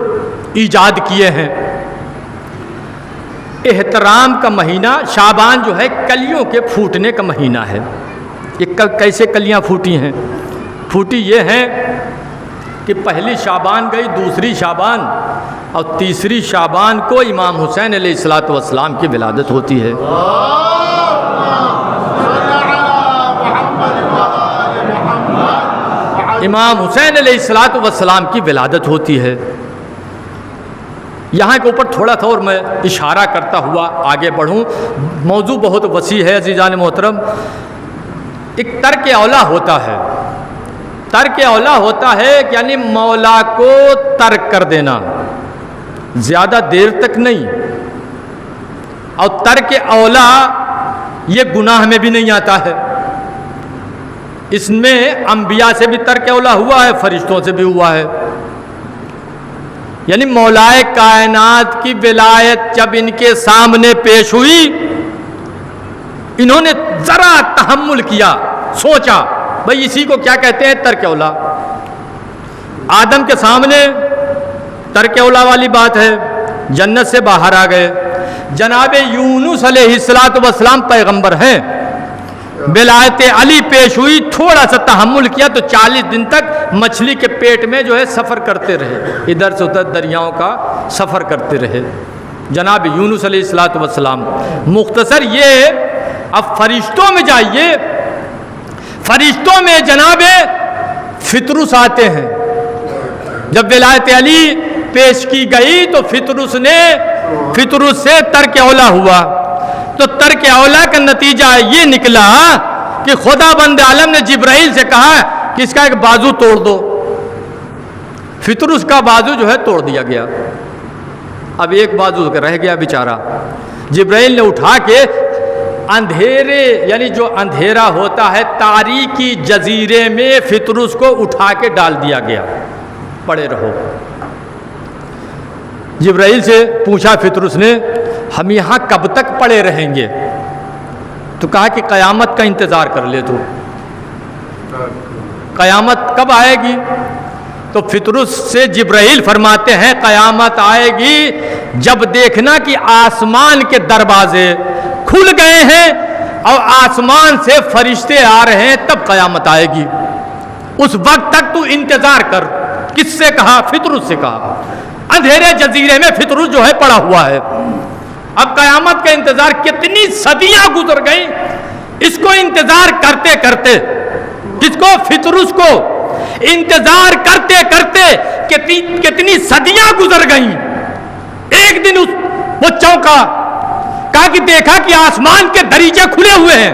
ایجاد کیے ہیں۔ احترام کا مہینہ شعبان جو ہے کلیوں کے پھوٹنے کا مہینہ ہے۔ یہ کیسے کلیاں پھوٹی ہیں؟ پھوٹی یہ ہیں کہ پہلی شعبان گئی، دوسری شعبان اور تیسری شعبان کو امام حسین علیہ الصلوۃ والسلام کی ولادت ہوتی ہے۔ امام حسین علیہ الصلوۃ والسلام کی ولادت ہوتی ہے۔ یہاں کے اوپر تھوڑا تھا اور میں اشارہ کرتا ہوا آگے بڑھوں، موضوع بہت وسیع ہے عزیزان محترم۔ ایک ترک اولا ہوتا ہے، ترک اولا ہوتا ہے یعنی مولا کو ترک کر دینا، زیادہ دیر تک نہیں، اور ترک اولا یہ گناہ میں بھی نہیں آتا ہے، اس میں انبیاء سے بھی ترک اولا ہوا ہے، فرشتوں سے بھی ہوا ہے۔ یعنی مولائے کائنات کی ولایت جب ان کے سامنے پیش ہوئی، انہوں نے ذرا تحمل کیا، سوچا بھئی اسی کو کیا کہتے ہیں؟ ترک اولا۔ آدم کے سامنے ترک اولا والی بات ہے، جنت سے باہر آ گئے۔ جناب یونس علیہ السلام پیغمبر ہیں، ولایت علی پیش ہوئی، تھوڑا سا تحمل کیا تو 40 دن تک مچھلی کے پیٹ میں جو ہے سفر کرتے رہے، ادھر سے ادھر دریاؤں کا سفر کرتے رہے جناب یونس علیہ السلام۔ مختصر یہ، اب فرشتوں میں جائیے، فرشتوں میں جناب فطرس آتے ہیں۔ جب ولایت علی پیش کی گئی تو فطرس سے ترک اولا ہوا، تو ترک اولا کا نتیجہ یہ نکلا کہ خدا بند عالم نے جبرائیل سے کہا کہ اس کا ایک بازو توڑ دو۔ فطرس کا بازو جو ہے توڑ دیا گیا، اب ایک بازو رہ گیا بیچارہ۔ جبرائیل نے اٹھا کے اندھیرے، یعنی جو اندھیرا ہوتا ہے تاریکی جزیرے میں، فطرس کو اٹھا کے ڈال دیا گیا، پڑے رہو۔ جبرائیل سے پوچھا فطرس نے، ہم یہاں کب تک پڑے رہیں گے؟ تو کہا کہ قیامت کا انتظار کر لے، تو قیامت کب آئے گی؟ تو فطرس سے جبرائیل فرماتے ہیں قیامت آئے گی جب دیکھنا کہ آسمان کے دروازے کھل گئے ہیں اور آسمان سے فرشتے آ رہے ہیں، تب قیامت آئے گی، اس وقت تک تو انتظار کر۔ کس سے کہا؟ فطرس سے کہا۔ اندھیرے جزیرے میں فطرس جو ہے پڑا ہوا ہے۔ اب قیامت کا انتظار، کتنی صدیاں گزر گئیں اس کو انتظار کرتے کرتے، کس کو؟ فطرس کو انتظار کرتے کرتے کتنی صدیاں گزر گئیں۔ ایک دن وہ چونکا، کہا کہ دیکھا کہ آسمان کے دریچے کھلے ہوئے ہیں،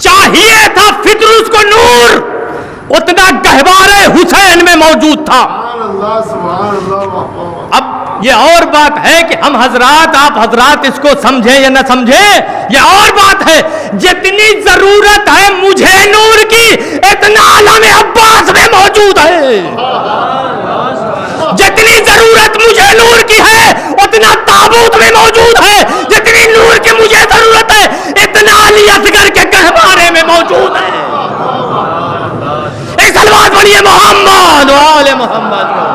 چاہیے تھا فطرت کو نور، اتنا گہوارے حسین میں موجود تھا۔ سبحان اللہ واہ واہ۔ اب یہ اور بات ہے کہ ہم حضرات، آپ حضرات اس کو سمجھیں یا نہ سمجھیں، یہ اور بات ہے، جتنی ضرورت ہے مجھے نور کی اتنا عالم عباس میں موجود ہے، جتنی ضرورت مجھے نور کی ہے اتنا تابوت میں موجود ہے، جتنی نور کی مجھے ضرورت ہے اتنا علی اصغر کے گہوارے میں موجود ہے۔ ایک صلوات پڑھیے محمد و آل محمد۔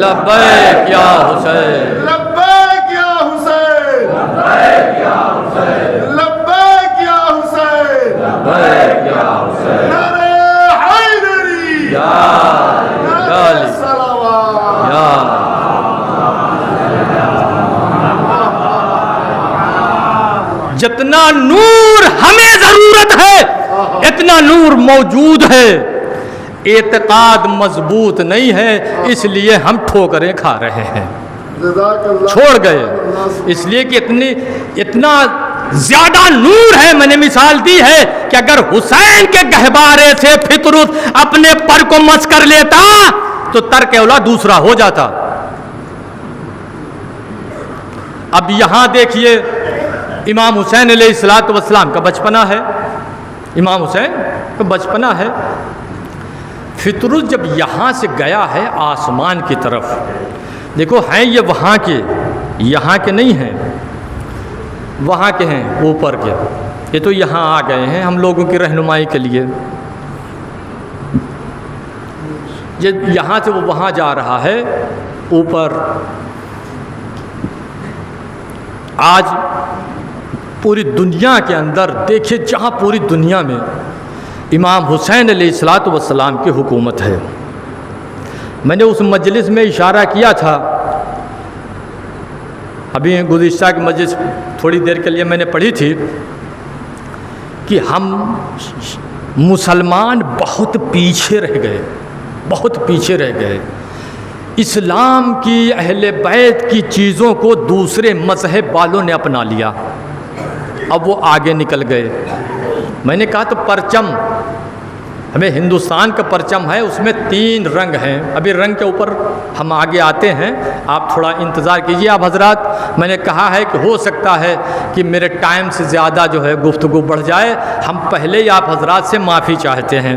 لبیک یا حسین، لبیک یا حسین، لبیک یا حسین، لبیک یا حسین، لبیک یا حسین، نعرہ حیدری، یا نعرہ صلوات، یا جتنا نور ہمیں ضرورت ہے اتنا نور موجود ہے۔ اعتقاد مضبوط نہیں ہے اس لیے ہم ٹھوکریں کھا رہے ہیں، جزاک اللہ، چھوڑ گئے، اس لیے کہ اتنا زیادہ نور ہے۔ میں نے مثال دی ہے کہ اگر حسین کے گہوارے سے فطرت اپنے پر کو مس کر لیتا تو ترک اولا دوسرا ہو جاتا۔ اب یہاں دیکھیے امام حسین علیہ الصلوۃ والسلام کا بچپنا ہے، امام حسین کا بچپنا ہے۔ فطرت جب یہاں سے گیا ہے آسمان کی طرف، دیکھو ہیں یہ وہاں کے، یہاں کے نہیں ہیں، وہاں کے ہیں، اوپر کے، یہ تو یہاں آ گئے ہیں ہم لوگوں کی رہنمائی کے لیے۔ یہ یہاں سے وہ وہاں جا رہا ہے اوپر۔ آج پوری دنیا کے اندر دیکھیے، جہاں پوری دنیا میں امام حسین علیہ الصلوۃ والسلام کی حکومت ہے۔ میں نے اس مجلس میں اشارہ کیا تھا، ابھی گزشتہ کی مجلس تھوڑی دیر کے لیے میں نے پڑھی تھی، کہ ہم مسلمان بہت پیچھے رہ گئے، بہت پیچھے رہ گئے۔ اسلام کی، اہل بیت کی چیزوں کو دوسرے مذہب والوں نے اپنا لیا، اب وہ آگے نکل گئے۔ میں نے کہا تو پرچم، ہمیں ہندوستان کا پرچم ہے، اس میں 3 رنگ ہیں، ابھی رنگ کے اوپر ہم آگے آتے ہیں، آپ تھوڑا انتظار کیجئے آپ حضرات۔ میں نے کہا ہے کہ ہو سکتا ہے کہ میرے ٹائم سے زیادہ جو ہے گفتگو بڑھ جائے، ہم پہلے ہی آپ حضرات سے معافی چاہتے ہیں۔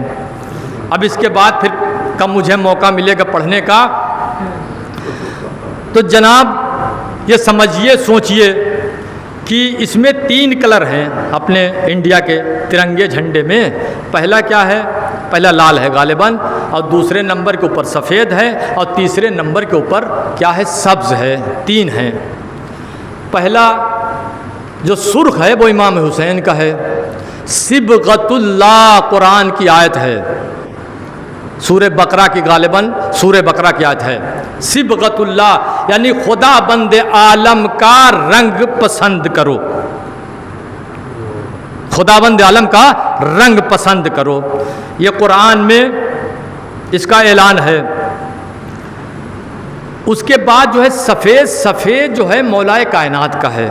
اب اس کے بعد پھر کب مجھے موقع ملے گا پڑھنے کا، تو جناب یہ سمجھیے، سوچئے کہ اس میں 3 کلر ہیں اپنے انڈیا کے ترنگے جھنڈے میں۔ پہلا کیا ہے؟ پہلا لال ہے غالباً، اور دوسرے نمبر کے اوپر سفید ہے، اور تیسرے نمبر کے اوپر کیا ہے؟ سبز ہے۔ 3 ہیں۔ پہلا جو سرخ ہے وہ امام حسین کا ہے، صبغۃ اللہ قرآن کی آیت ہے، سورہ بقرہ کی، غالباً سورہ بقرہ کی آیت ہے، صبغۃ اللہ یعنی خدا بند عالم کا رنگ پسند کرو، خدا بند عالم کا رنگ پسند کرو، یہ قرآن میں اس کا اعلان ہے۔ اس کے بعد جو ہے سفید، سفید جو ہے مولا کائنات کا ہے،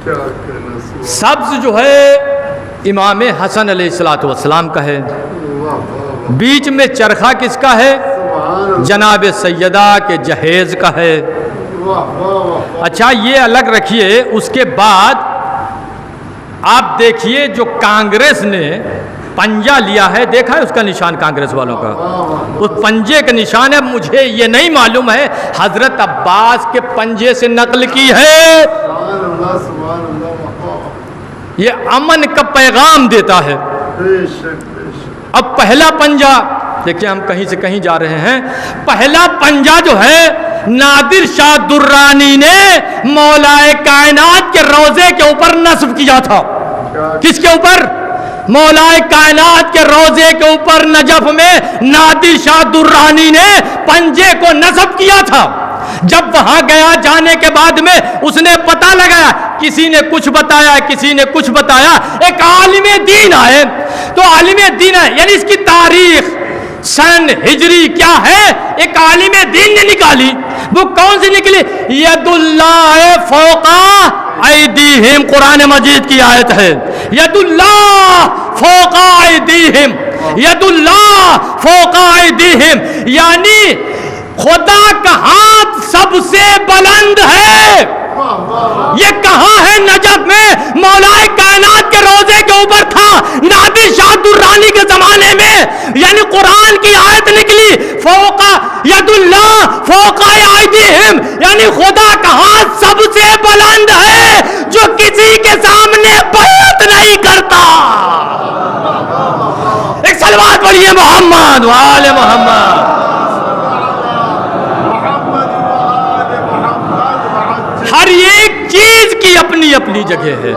کیا کہنا، سبز جو ہے امام حسن علیہ الصلوۃ والسلام کا ہے، بیچ میں چرخا کس کا ہے؟ جناب سیدہ کے جہیز کا ہے۔ اچھا یہ الگ رکھیے، اس کے بعد آپ دیکھیے جو کانگریس نے پنجہ لیا ہے، دیکھا ہے اس کا نشان کانگریس والوں کا، اس پنجے کا نشان ہے، مجھے یہ نہیں معلوم ہے حضرت عباس کے پنجے سے نقل کی ہے، یہ امن کا پیغام دیتا ہے۔ اب پہلا پنجہ دیکھیں، ہم کہیں سے کہیں جا رہے ہیں، پہلا پنجہ جو ہے نادر شاہ درانی نے مولا کائنات کے روضے کے اوپر نصب کیا تھا۔ کس کے اوپر؟ مولا کائنات کے روضے کے اوپر نجف میں نادر شاہ درانی نے پنجے کو نصب کیا تھا۔ جب وہاں گیا، جانے کے بعد میں اس نے پتہ لگایا، کسی نے کچھ بتایا، کسی نے کچھ بتایا، ایک عالم دین آئے، تو عالم دین ہے یعنی اس کی تاریخ سن ہجری کیا ہے ایک عالم دین نے نکالی. وہ کون سی نکلی؟ ید اللہ فوق ایدیہم، قرآن مجید کی آیت ہے. ید اللہ فوق ایدیہم، ید اللہ فوق ایدیہم، یعنی خدا کا ہاتھ سب سے بلند ہے. یہ کہاں ہے؟ نجف میں مولا کائنات کے روزے کے اوپر تھا نادر شاہ درانی کے زمانے میں. یعنی قرآن کی آیت نکلی فوق ید اللہ فوق ایدیہم، یعنی خدا کا ہاتھ سب سے بلند ہے جو کسی کے سامنے بیعت نہیں کرتا. ایک صلوات پڑھیے محمد وآل محمد. ہر ایک چیز کی اپنی اپنی جگہ ہے،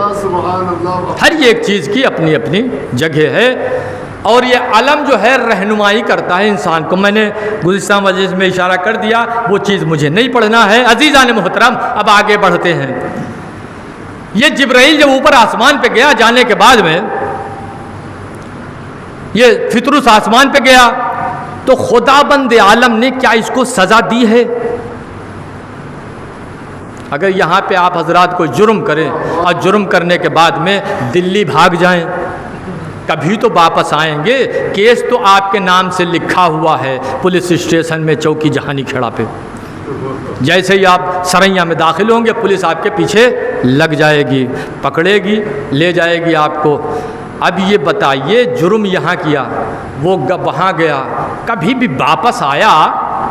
ہر ایک چیز کی اپنی اپنی جگہ ہے. اور یہ علم جو ہے رہنمائی کرتا ہے انسان کو. میں نے گزشتہ مجلس میں اشارہ کر دیا، وہ چیز مجھے نہیں پڑھنا ہے. عزیزان محترم اب آگے بڑھتے ہیں. یہ جبرائیل جب اوپر آسمان پہ گیا، جانے کے بعد میں یہ فطرس آسمان پہ گیا تو خدا بند عالم نے کیا اس کو سزا دی ہے؟ اگر یہاں پہ آپ حضرات کو جرم کریں اور جرم کرنے کے بعد میں دلی بھاگ جائیں، کبھی تو واپس آئیں گے. کیس تو آپ کے نام سے لکھا ہوا ہے پولیس اسٹیشن میں چوکی جہانی کھیڑا پہ. جیسے ہی آپ سریا میں داخل ہوں گے پولیس آپ کے پیچھے لگ جائے گی، پکڑے گی، لے جائے گی آپ کو. اب یہ بتائیے جرم یہاں کیا، وہ وہاں گیا، کبھی بھی واپس آیا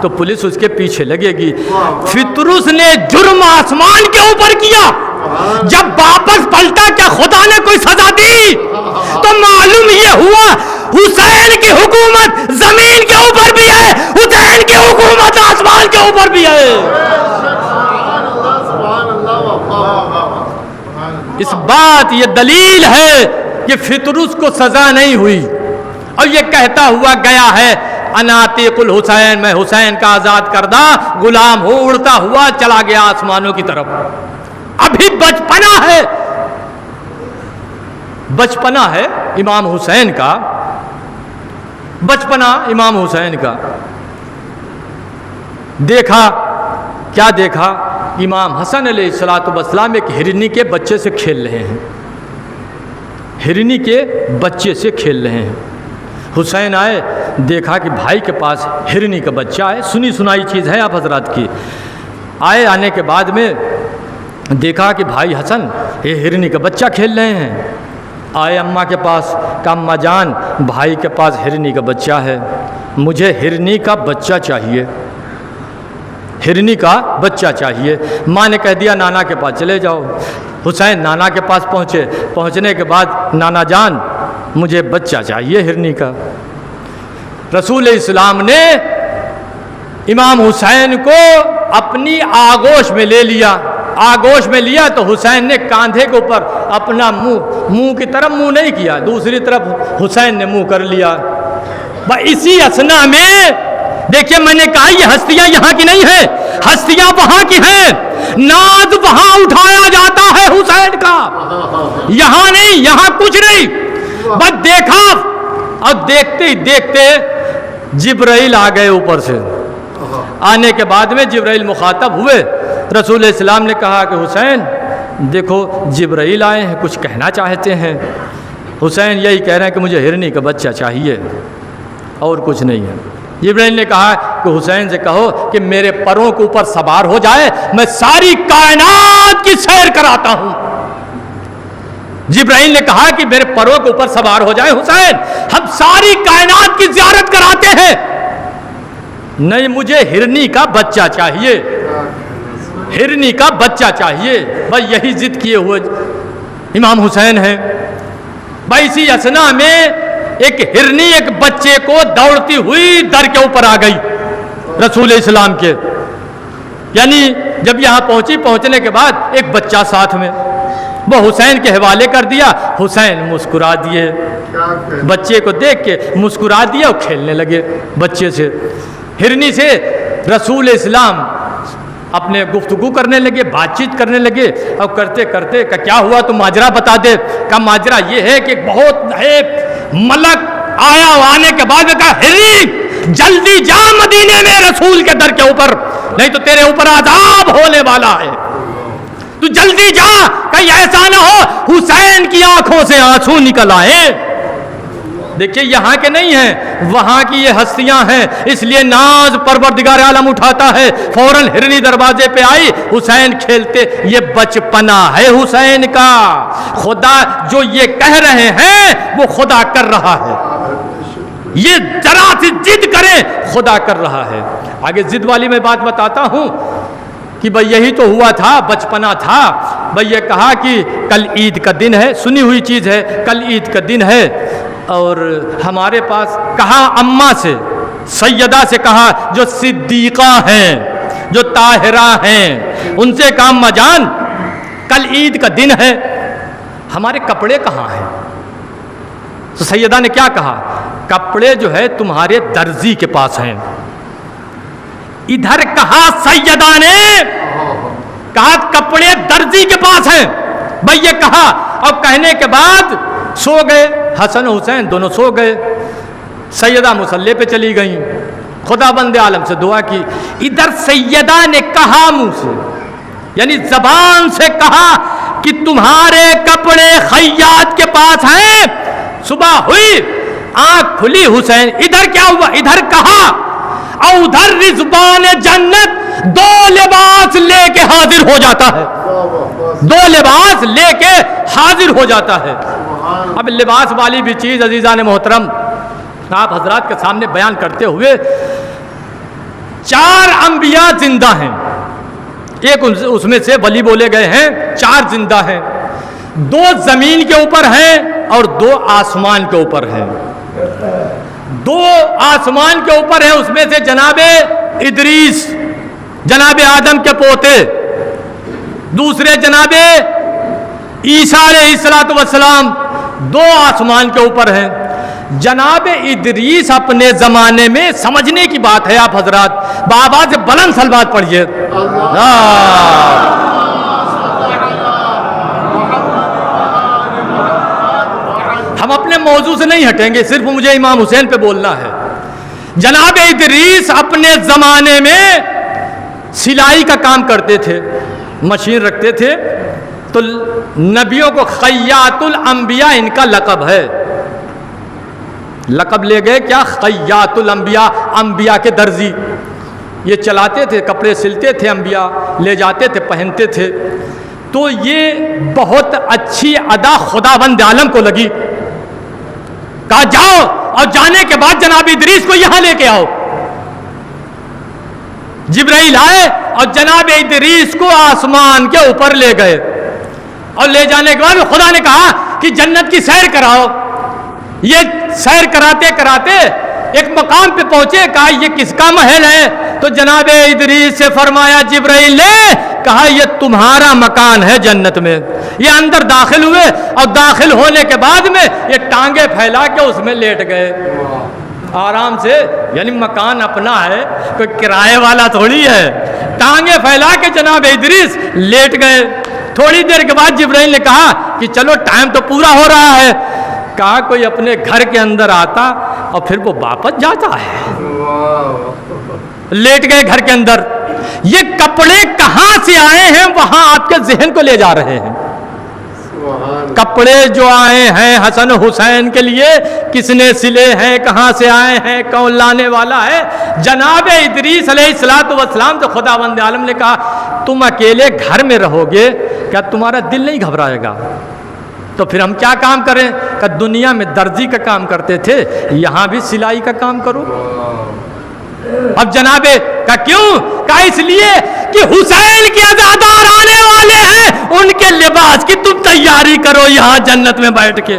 تو پولیس اس کے پیچھے لگے گی. فطرس نے جرم آسمان کے اوپر کیا، جب واپس پلٹا کیا خدا نے کوئی سزا دی؟ تو معلوم یہ ہوا حسین کی حکومت زمین کے اوپر بھی ہے، حسین کی حکومت آسمان کے اوپر بھی ہے. اس بات یہ دلیل ہے کہ فطرس کو سزا نہیں ہوئی اور یہ کہتا ہوا گیا ہے اناتیق الحسین، میں حسین کا آزاد کردہ غلام ہوں. اڑتا ہوا چلا گیا آسمانوں کی طرف. ابھی بچپنا ہے، بچپنا ہے امام حسین کا، بچپنا امام حسین کا. دیکھا کیا دیکھا؟ امام حسن علیہ السلام ایک ہرنی کے بچے سے کھیل رہے ہیں، ہرنی کے بچے سے کھیل رہے ہیں. حسین آئے، دیکھا کہ بھائی کے پاس ہرنی کا بچہ ہے. سنی سنائی چیز ہے آپ حضرات کی. آئے، آنے کے بعد میں دیکھا کہ بھائی حسن یہ ہرنی کا بچہ کھیل رہے ہیں. آئے اماں کے پاس، کہا اماں جان بھائی کے پاس ہرنی کا بچہ ہے، مجھے ہرنی کا بچہ چاہیے، ہرنی کا بچہ چاہیے. ماں نے کہہ دیا نانا کے پاس چلے جاؤ. حسین نانا کے پاس پہنچے. پہنچنے کے بعد نانا جان مجھے بچہ چاہیے ہرنی کا. رسول اسلام نے امام حسین کو اپنی آغوش میں لے لیا. آغوش میں لیا تو حسین نے کاندھے کے اوپر اپنا منہ کی طرف منہ نہیں کیا، دوسری طرف حسین نے منہ کر لیا. اسی اسنا میں دیکھیے میں نے کہا یہ ہستیاں یہاں کی نہیں ہیں، ہستیاں وہاں کی ہیں. ناز وہاں اٹھایا جاتا ہے حسین کا، یہاں نہیں، یہاں کچھ نہیں. بس دیکھا اور دیکھتے ہی دیکھتے جبرائیل آ گئے اوپر سے. آنے کے بعد میں جبرائیل مخاطب ہوئے. رسول اسلام نے کہا کہ حسین دیکھو جبرائیل آئے ہیں، کچھ کہنا چاہتے ہیں. حسین یہی کہہ رہے ہیں کہ مجھے ہرنی کا بچہ چاہیے اور کچھ نہیں ہے. جبرائیل نے کہا کہ حسین سے کہو کہ میرے پروں کے اوپر سوار ہو جائے، میں ساری کائنات کی سیر کراتا ہوں. جبرائیل نے کہا کہ میرے پروں کے اوپر سوار ہو جائے حسین، ہم ساری کائنات کی زیارت کراتے ہیں. نہیں مجھے ہرنی کا بچہ چاہیے، ہرنی کا بچہ چاہیے. بھائی یہی ضد کیے ہوئے امام حسین ہیں. بھائی اسی اسنا میں ایک ہرنی ایک بچے کو دوڑتی ہوئی در کے اوپر آ گئی رسول اسلام کے. یعنی جب یہاں پہنچی، پہنچنے کے بعد ایک بچہ ساتھ میں، وہ حسین کے حوالے کر دیا. حسین مسکرا دیے، بچے کو دیکھ کے مسکرا دیا اور کھیلنے لگے بچے سے. ہرنی سے رسول اسلام اپنے گفتگو کرنے لگے، بات چیت کرنے لگے. اور کرتے کرتے کہ کیا ہوا تو ماجرا بتا دے. کا ماجرا یہ ہے کہ بہت ملک آیا، آنے کے بعد کہا ہرنی جلدی جا مدینے میں رسول کے در کے اوپر، نہیں تو تیرے اوپر عذاب ہونے والا ہے، تو جلدی جا، کہیں ایسا نہ ہو حسین کی آنکھوں سے آنسو نکل آئے۔ دیکھیے یہاں کے نہیں ہیں، وہاں کی یہ ہستیاں ہیں، اس لیے ناز پروردگار عالم اٹھاتا ہے، فوراً ہرنی دروازے پہ آئی، حسین کھیلتے، یہ بچپنا ہے حسین کا، خدا جو یہ کہہ رہے ہیں وہ خدا کر رہا ہے، یہ ذرا سی ضد کریں خدا کر رہا ہے۔ آگے ضد والی میں بات بتاتا ہوں کہ بھئی یہی تو ہوا تھا، بچپنا تھا، بھئی یہ کہا کہ کل عید کا دن ہے، سنی ہوئی چیز ہے، کل عید کا دن ہے، اور ہمارے پاس کہا اماں سے، سیدہ سے کہا جو صدیقہ ہیں، جو طاہرہ ہیں، ان سے کہا اماں جان کل عید کا دن ہے، ہمارے کپڑے کہاں ہیں؟ تو سیدہ نے کیا کہا؟ کپڑے جو ہے تمہارے درزی کے پاس ہیں۔ ادھر کہا سیدہ نے، کہا کپڑے درزی کے پاس ہیں، بھئی یہ کہا، اور کہنے کے بعد سو گئے، حسن حسین دونوں سو گئے، سیدہ مصلی پہ چلی گئیں، خدا بند عالم سے دعا کی۔ ادھر سیدہ نے کہا منہ سے، یعنی زبان سے کہا کہ تمہارے کپڑے خیاط کے پاس ہیں۔ صبح ہوئی، آنکھ کھلی حسین، ادھر کیا ہوا؟ ادھر کہا، اور ادھر رضوان جنت دو لباس لے کے حاضر ہو جاتا ہے، دو لباس لے کے حاضر ہو جاتا ہے۔ اب لباس والی بھی چیز عزیزان محترم آپ حضرات کے سامنے بیان کرتے ہوئے، 4 انبیاء زندہ ہیں، ایک اس میں سے ولی بولے گئے ہیں، 4 زندہ ہیں، 2 زمین کے اوپر ہیں اور 2 آسمان کے اوپر ہیں۔ 2 آسمان کے اوپر ہیں، اس میں سے جناب ادریس جناب آدم کے پوتے، دوسرے جناب عیسیٰ علیہ السلام، 2 آسمان کے اوپر ہیں۔ جناب ادریس اپنے زمانے میں سمجھنے کی بات ہے، آپ حضرات بابا سے بلند سلوات پڑھیے، ہم اپنے موضوع سے نہیں ہٹیں گے، صرف مجھے امام حسین پہ بولنا ہے۔ جناب ادریس اپنے زمانے میں سلائی کا کام کرتے تھے، مشین رکھتے تھے، تو نبیوں کو خیاط الانبیاء ان کا لقب ہے، لقب لے گئے کیا؟ خیاط الانبیاء، انبیاء کے درزی، یہ چلاتے تھے، کپڑے سلتے تھے، انبیاء لے جاتے تھے، پہنتے تھے۔ تو یہ بہت اچھی ادا خداوند عالم کو لگی، کہا جاؤ، اور جانے کے بعد جناب ادریس کو یہاں لے کے آؤ۔ جبرائیل آئے اور جناب ادریس کو آسمان کے اوپر لے گئے، اور لے جانے کے بعد خدا نے کہا کہ جنت کی سیر کراؤ۔ یہ سیر کراتے کراتے ایک مقام پہ پہنچے، کہا یہ کس کا محل ہے؟ تو جناب ادریس سے فرمایا جبرائیل نے، کہا یہ تمہارا مکان ہے جنت میں۔ یہ اندر داخل ہوئے، اور داخل ہونے کے بعد میں یہ ٹانگیں پھیلا کے اس میں لیٹ گئے آرام سے، یعنی مکان اپنا ہے، کوئی کرائے والا تھوڑی ہے۔ ٹانگیں پھیلا کے جناب ادریس لیٹ گئے۔ تھوڑی دیر کے بعد جبرائیل نے کہا کہ چلو ٹائم تو پورا ہو رہا ہے، کہا کوئی اپنے گھر کے اندر آتا اور پھر وہ واپس جاتا ہے۔ لیٹ گئے گھر کے اندر۔ یہ کپڑے کہاں سے آئے ہیں وہاں آپ کے ذہن کو لے جا رہے ہیں۔ کپڑے جو آئے ہیں حسن حسین کے لیے کس نے سلے ہیں، کہاں سے آئے ہیں، کون لانے والا ہے؟ جناب ادریس علیہ السلام تو خداوند عالم نے کہا تم اکیلے گھر میں رہو گے، کیا تمہارا دل نہیں گھبرائے گا؟ تو پھر ہم کیا کام کریں؟ کہ دنیا میں درزی کا کام کرتے تھے، یہاں بھی سلائی کا کام کرو۔ اب جناب کا کیوں؟ کہ اس لیے کہ حسین کے عزادار آنے والے ہیں، ان کے لباس کی تم تیاری کرو یہاں جنت میں بیٹھ کے۔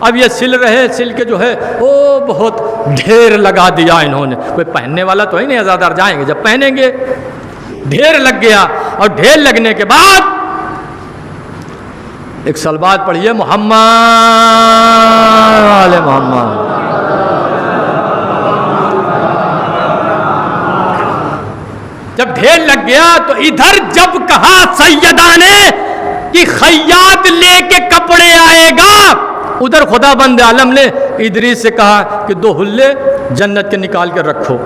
اب یہ سل رہے، سل کے جو ہے وہ بہت ڈھیر لگا دیا انہوں نے، کوئی پہننے والا تو ہی نہیں، عزادار جائیں گے جب پہنیں گے، ڈھیر لگ گیا۔ اور ڈھیر لگنے کے بعد ایک صلوات پڑھیے، محمد آل محمد۔ جب ڈھیر لگ گیا تو ادھر جب کہا سیدہ نے کہ خیاط لے کے کپڑے آئے گا، ادھر خدا بند عالم نے ادریس سے کہا کہ 2 حلے جنت کے نکال کے رکھو.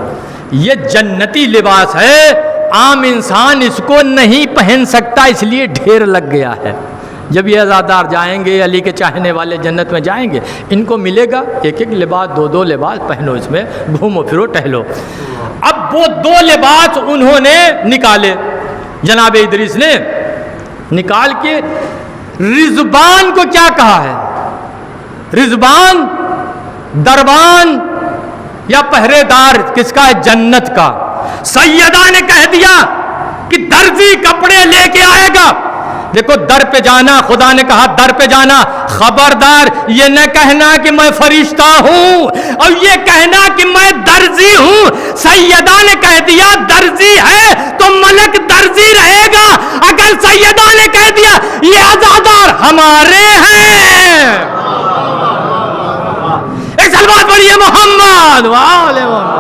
یہ جنتی لباس ہے، عام انسان اس کو نہیں پہن سکتا، اس لیے ڈھیر لگ گیا ہے. جب یہ عزادار جائیں گے، علی کے چاہنے والے جنت میں جائیں گے، ان کو ملے گا ایک ایک لباس، دو دو لباس پہنو، اس میں گھومو پھرو ٹہلو. اب وہ دو لباس انہوں نے نکالے، جناب ادریس نے نکال کے. رضبان کو کیا کہا ہے؟ رضبان دربان یا پہرے دار کس کا ہے؟ جنت کا. سیدہ نے کہہ دیا کہ درزی کپڑے لے کے آئے گا. دیکھو در پہ جانا، خدا نے کہا در پہ جانا، خبردار یہ نہ کہنا کہ میں فرشتہ ہوں اور یہ کہنا کہ میں درزی ہوں. سیدہ نے کہہ دیا درزی ہے تو ملک درزی رہے گا. اگر سیدہ نے کہہ دیا یہ عزادار ہمارے ہیں، ایک سلوات پڑھیے محمد وآلہ محمد.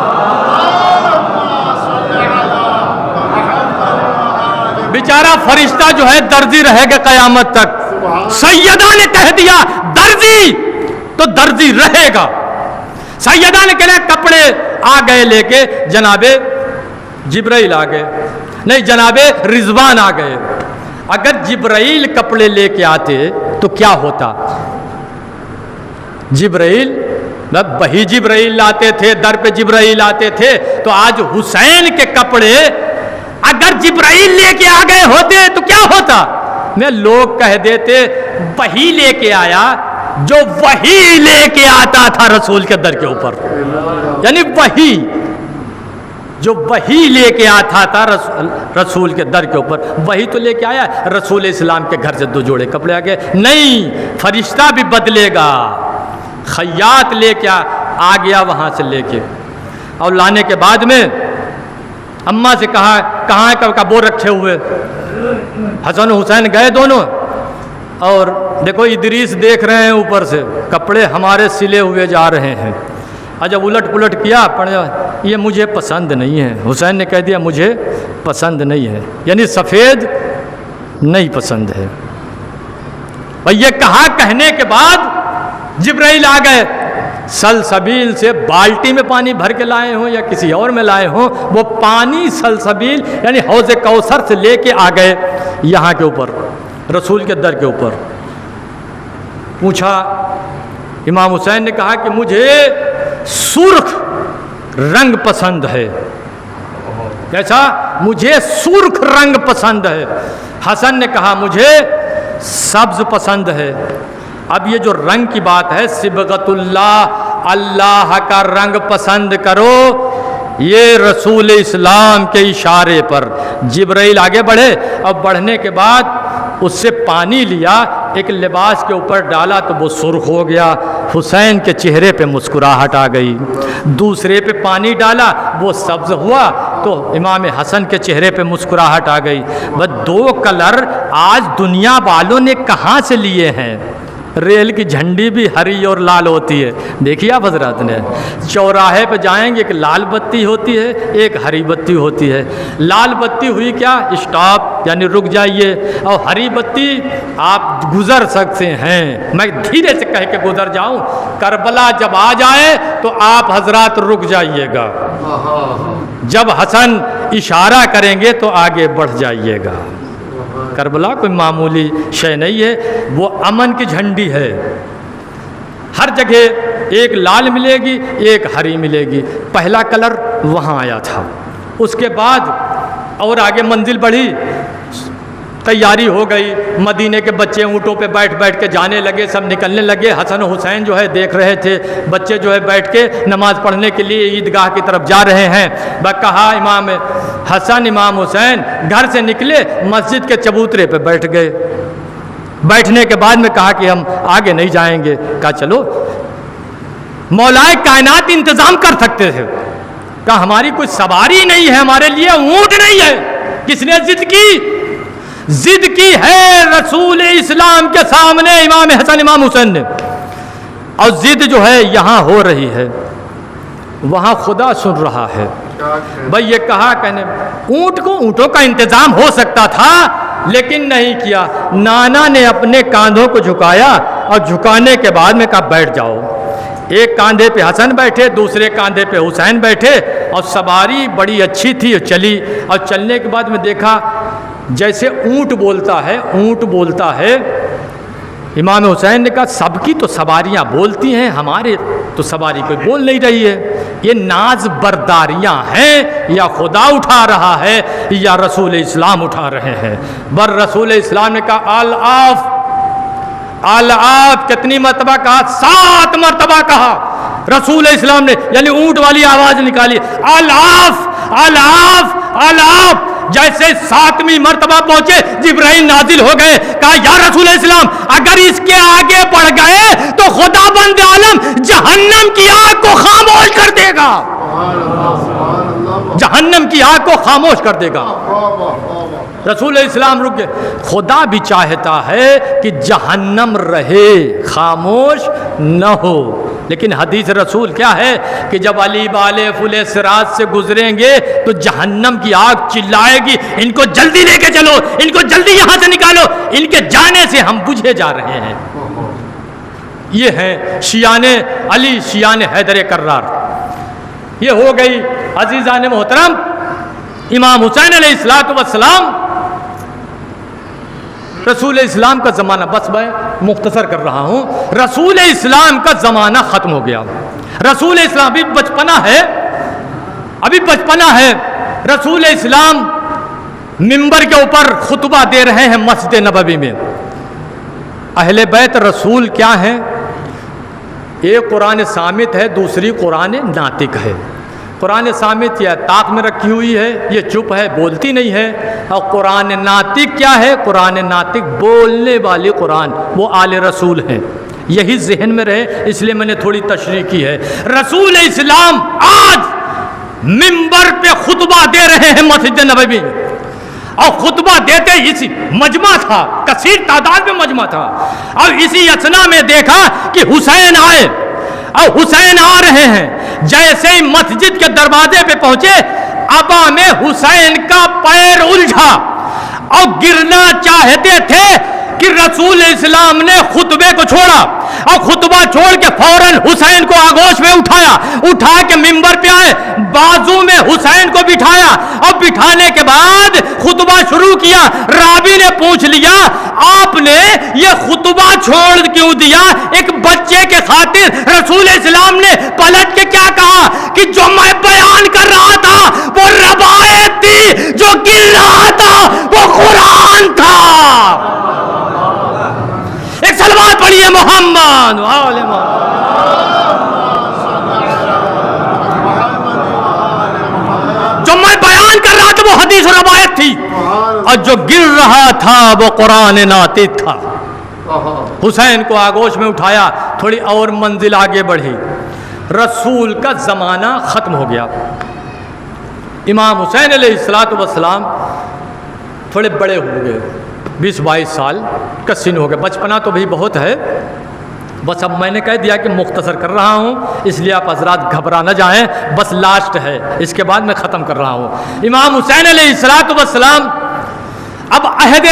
بیچارہ فرشتہ جو ہے درزی رہے گا قیامت تک. سیدہ نے کہہ دیا درزی تو درزی رہے گا. سیدہ نے کہا کپڑے آ گئے لے کے، جناب جبرائیل آ گئے، نہیں جناب رضوان آ گئے. اگر جبرائیل کپڑے لے کے آتے تو کیا ہوتا؟ جبرائیل وہی جبرائیل لاتے تھے، در پہ جبرائیل آتے تھے. تو آج حسین کے کپڑے اگر جبرائیل لے کے آ گئے ہوتے تو کیا ہوتا؟ میں لوگ کہہ دیتے وہی لے کے آیا جو وہی لے کے آتا تھا رسول کے در کے اوپر. یعنی وہی جو وہی لے کے آتا تھا رسول کے در کے اوپر، وہی تو لے کے آیا. رسول اسلام کے گھر سے دو جوڑے کپڑے آ گئے. نہیں، فرشتہ بھی بدلے گا. خیاط لے کے آ گیا وہاں سے لے کے، اور لانے کے بعد میں اماں سے کہا کہاں ہے کبو رکھے ہوئے. حسن حسین گئے دونوں، اور دیکھو ادریس دیکھ رہے ہیں اوپر سے کپڑے ہمارے سلے ہوئے جا رہے ہیں. اور جب الٹ پلٹ کیا پڑھا یہ مجھے پسند نہیں ہے. حسین نے کہہ دیا مجھے پسند نہیں ہے، یعنی سفید نہیں پسند ہے. اور یہ کہا کہنے کے بعد جبرائیل آ گئے. سلسبیل سے بالٹی میں پانی بھر کے لائے ہوں یا کسی اور میں لائے ہوں، وہ پانی سلسبیل یعنی حوض کوثر سے لے کے آ گئے یہاں کے اوپر، رسول کے در کے اوپر. پوچھا امام حسین نے کہا کہ مجھے سرخ رنگ پسند ہے. کیسا؟ مجھے سرخ رنگ پسند ہے. حسن نے کہا مجھے سبز پسند ہے. اب یہ جو رنگ کی بات ہے، صبغت اللہ، اللہ کا رنگ پسند کرو، یہ رسول اسلام کے اشارے پر جبرائیل آگے بڑھے. اب بڑھنے کے بعد اس سے پانی لیا، ایک لباس کے اوپر ڈالا تو وہ سرخ ہو گیا. حسین کے چہرے پہ مسکراہٹ آ گئی. دوسرے پہ پانی ڈالا وہ سبز ہوا تو امام حسن کے چہرے پہ مسکراہٹ آ گئی. بس دو کلر آج دنیا والوں نے کہاں سے لیے ہیں؟ ریل کی جھنڈی بھی ہری اور لال ہوتی ہے. دیکھیے آپ حضرات نے چوراہے پہ جائیں گے، ایک لال بتی ہوتی ہے، ایک ہری بتی ہوتی ہے. لال بتی ہوئی کیا؟ اسٹاپ یعنی رک جائیے، اور ہری بتی آپ گزر سکتے ہیں. میں دھیرے سے کہہ کے گزر جاؤں، کربلا جب آ جائے تو آپ حضرات رک جائیے گا. جب حسن اشارہ کریں گے تو آگے بڑھ جائیے گا. کربلا کوئی معمولی شے نہیں ہے، وہ امن کی جھنڈی ہے. ہر جگہ ایک لال ملے گی، ایک ہری ملے گی. پہلا کلر وہاں آیا تھا. اس کے بعد اور آگے منزل بڑھی، تیاری ہو گئی. مدینے کے بچے اونٹوں پہ بیٹھ بیٹھ کے جانے لگے، سب نکلنے لگے. حسن حسین جو ہے دیکھ رہے تھے، بچے جو ہے بیٹھ کے نماز پڑھنے کے لیے عیدگاہ کی طرف جا رہے ہیں. کہا امام حسن امام حسین گھر سے نکلے، مسجد کے چبوترے پہ بیٹھ گئے. بیٹھنے کے بعد میں کہا کہ ہم آگے نہیں جائیں گے. کہا چلو، مولائے کائنات انتظام کر سکتے تھے. کہا ہماری کوئی سواری نہیں ہے، ہمارے لیے اونٹ نہیں ہے. کس نے ضد کی؟ ضد کی ہے رسول اسلام کے سامنے امام حسن امام حسین نے. اور ضد جو ہے یہاں ہو رہی ہے، وہاں خدا سن رہا ہے. بھائی یہ کہا کہنے اونٹوں کا انتظام ہو سکتا تھا لیکن نہیں کیا. نانا نے اپنے کاندھوں کو جھکایا اور جھکانے کے بعد میں کہا بیٹھ جاؤ. ایک کاندھے پہ حسن بیٹھے، دوسرے کاندھے پہ حسین بیٹھے، اور سواری بڑی اچھی تھی اور چلی. اور چلنے کے بعد میں دیکھا جیسے اونٹ بولتا ہے. امام حسین نے کہا سب کی تو سواریاں بولتی ہیں، ہمارے تو سواری کوئی بول نہیں رہی ہے. یہ ناز برداریاں ہیں یا خدا اٹھا رہا ہے یا رسول اسلام اٹھا رہے ہیں؟ رسول اسلام نے کہا آف کتنی مرتبہ کہا؟ 7 مرتبہ کہا رسول اسلام نے، یعنی اونٹ والی آواز نکالی، آف. جیسے 7ویں مرتبہ پہنچے جبرائیل نازل ہو گئے. کہا یا رسول اسلام اگر اس کے آگے بڑھ گئے تو خدا بند عالم جہنم کی آگ کو خاموش کر دے گا. جہنم کی آگ کو خاموش کر دے گا. رسول اسلام رک گئے. خدا بھی چاہتا ہے کہ جہنم رہے، خاموش نہ ہو، لیکن حدیث رسول کیا ہے کہ جب علی بالے فلے صراط سے گزریں گے تو جہنم کی آگ چلائے گی، ان کو جلدی لے کے چلو، ان کو جلدی یہاں سے نکالو، ان کے جانے سے ہم بجھے جا رہے ہیں. یہ ہیں شیعان علی، شیعان حیدر کرار. یہ ہو گئی عزیزان محترم امام حسین علیہ السلام. رسول اسلام کا زمانہ، بس میں مختصر کر رہا ہوں، رسول اسلام کا زمانہ ختم ہو گیا. رسول اسلام ابھی بچپنا ہے. رسول اسلام منبر کے اوپر خطبہ دے رہے ہیں مسجد نبوی میں. اہل بیت رسول کیا ہیں؟ ایک قرآن صامت ہے، دوسری قرآن ناطق ہے. قرآن صامت یہ طاق میں رکھی ہوئی ہے، یہ چپ ہے، بولتی نہیں ہے. اور قرآن ناطق کیا ہے؟ قرآن ناطق بولنے والی قرآن، وہ آل رسول ہیں. یہی ذہن میں رہے، اس لیے میں نے تھوڑی تشریح کی ہے. رسول اسلام آج منبر پہ خطبہ دے رہے ہیں مسجد نبوی میں، اور خطبہ دیتے اسی مجمع تھا، کثیر تعداد میں مجمع تھا، اور اسی اثنا میں دیکھا کہ حسین آئے اور حسین آ رہے ہیں. جیسے ہی مسجد کے دروازے پہ پہنچے، ابا میں حسین کا پیر الجھا اور گرنا چاہتے تھے کہ رسول اسلام نے خطبے کو چھوڑا، اور خطبہ چھوڑ کے فوراً حسین کو آگوش میں اٹھا کے منبر پہ آئے، بازو میں حسین کو بٹھایا، اور بٹھانے کے بعد خطبہ شروع کیا. راوی نے پوچھ لیا آپ نے یہ خطبہ چھوڑ کیوں دیا؟ ایک بچے کے خاطر. رسول اسلام نے پلٹ کے کیا کہا کہ جو میں بیان کر رہا تھا وہ روایت تھی، جو گر رہا تھا وہ قرآن تھا. ایک سلوات پڑھیے محمد وآل محمد. جو میں بیان کر رہا تھا وہ حدیث و روایت تھی، اور جو گر رہا تھا وہ قرآن ناطق تھا. حسین کو آگوش میں اٹھایا، تھوڑی اور منزل آگے بڑھی. رسول کا زمانہ ختم ہو گیا. امام حسین علیہ السلام تھوڑے بڑے ہو گئے، 20-22 سال کا سن ہو گیا. بچپنا تو بھی بہت ہے، بس اب میں نے کہہ دیا کہ مختصر کر رہا ہوں، اس لیے آپ حضرات گھبرا نہ جائیں، بس لاسٹ ہے، اس کے بعد میں ختم کر رہا ہوں. امام حسین علیہ السلام اب عہد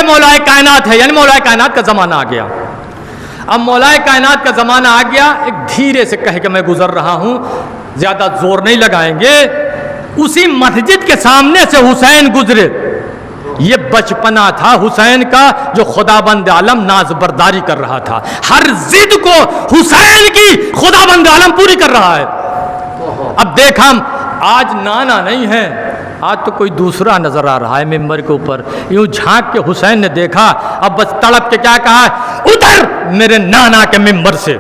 مولا کائنات ہے، یعنی مولا کائنات کا زمانہ آ گیا. اب مولا کائنات کا زمانہ آ گیا. ایک دھیرے سے کہہ کے میں گزر رہا ہوں، زیادہ زور نہیں لگائیں گے. اسی مسجد کے سامنے سے حسین گزرے. یہ بچپنا تھا حسین کا جو خدا بند عالم ناز برداری کر رہا تھا. ہر ضد کو حسین کی خدا بند عالم پوری کر رہا ہے. اب دیکھا آج نانا نہیں ہے، آج تو کوئی دوسرا نظر آ رہا ہے ممبر کے اوپر. یوں جھانک کے حسین نے دیکھا، اب بس تڑپ کے کیا کہا، اتر میرے نانا کے ممبر سے.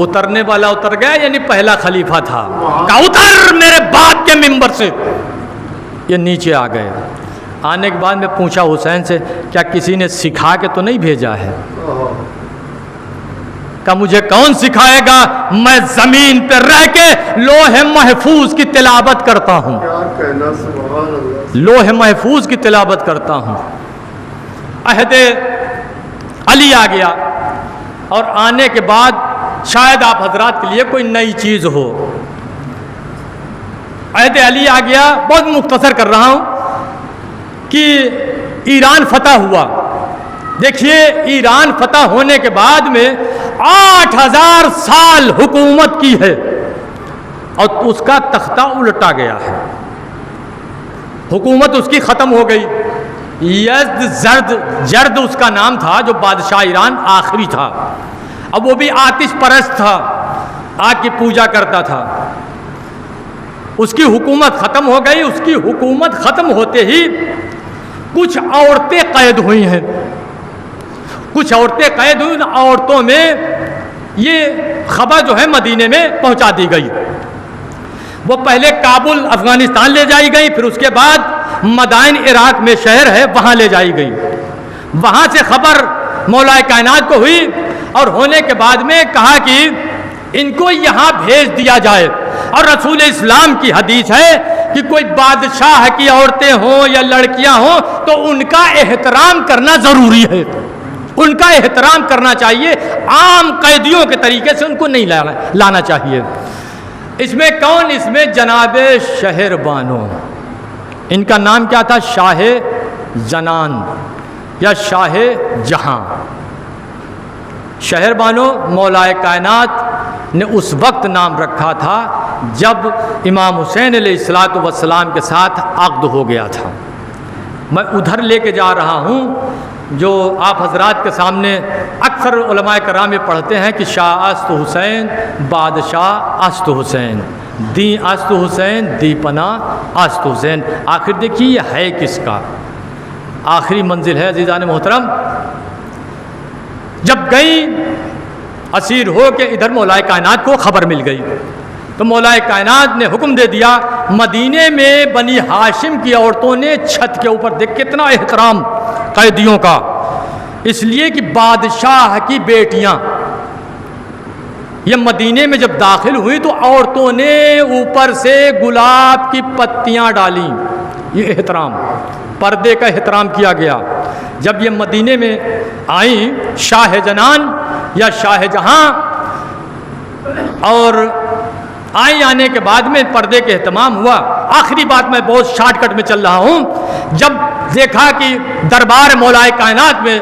اترنے والا اتر گیا، یعنی پہلا خلیفہ تھا. کہا اتر میرے باپ کے ممبر سے. یہ نیچے آ گئے. آنے کے بعد میں پوچھا حسین سے، کیا کسی نے سکھا کے تو نہیں بھیجا ہے؟ کہ مجھے کون سکھائے گا، میں زمین پہ رہ کے لوح محفوظ کی تلاوت کرتا ہوں. لوح محفوظ کی تلاوت کرتا ہوں. عہد علی آ گیا، اور آنے کے بعد شاید آپ حضرات کے لیے کوئی نئی چیز ہو. عہد علی آ گیا. بہت مختصر کر رہا ہوں کہ ایران فتح ہوا. دیکھیے ایران فتح ہونے کے بعد میں 8000 سال حکومت کی ہے اور اس کا تختہ الٹا گیا ہے، حکومت اس کی ختم ہو گئی۔ یزد جرد اس کا نام تھا، جو بادشاہ ایران آخری تھا، اب وہ بھی آتش پرست تھا، آگ کی پوجا کرتا تھا۔ اس کی حکومت ختم ہو گئی۔ اس کی حکومت ختم ہوتے ہی کچھ عورتیں قید ہوئی ہیں، کچھ عورتیں قید ہوئی۔ ان عورتوں میں یہ خبر جو ہے مدینے میں پہنچا دی گئی۔ وہ پہلے کابل افغانستان لے جائی گئی، پھر اس کے بعد مدائن عراق میں شہر ہے وہاں لے جائی گئی۔ وہاں سے خبر مولا کائنات کو ہوئی، اور ہونے کے بعد میں کہا کہ ان کو یہاں بھیج دیا جائے۔ اور رسول اسلام کی حدیث ہے کہ کوئی بادشاہ کی عورتیں ہوں یا لڑکیاں ہوں تو ان کا احترام کرنا ضروری ہے، ان کا احترام کرنا چاہیے، عام قیدیوں کے طریقے سے ان کو نہیں لانا چاہیے۔ اس میں کون؟ اس میں جناب شہر بانو، ان کا نام کیا تھا؟ شاہ جنان یا شاہ جہاں۔ شہر بانو مولا کائنات نے اس وقت نام رکھا تھا جب امام حسین علیہ الصلوۃ والسلام کے ساتھ عقد ہو گیا تھا۔ میں ادھر لے کے جا رہا ہوں جو آپ حضرات کے سامنے اکثر علماء کرام یہ پڑھتے ہیں کہ شاہ است حسین بادشاہ است حسین، دی است حسین دی پناہ است حسین۔ آخر دیکھیے یہ ہے کس کا؟ آخری منزل ہے عزیزان محترم۔ جب گئی اسیر ہو کے ادھر مولا کائنات کو خبر مل گئی تو مولا کائنات نے حکم دے دیا، مدینے میں بنی ہاشم کی عورتوں نے چھت کے اوپر، دیکھ کتنا احترام قیدیوں کا، اس لیے کہ بادشاہ کی بیٹیاں یہ مدینے میں جب داخل ہوئی تو عورتوں نے اوپر سے گلاب کی پتیاں ڈالیں، یہ احترام، پردے کا احترام کیا گیا۔ جب یہ مدینے میں آئیں شاہ جنان یا شاہ جہاں، اور آنے کے بعد میں پردے کے اہتمام ہوا۔ آخری بات میں بہت شارٹ کٹ میں چل رہا ہوں، جب دیکھا کہ دربار مولا کائنات میں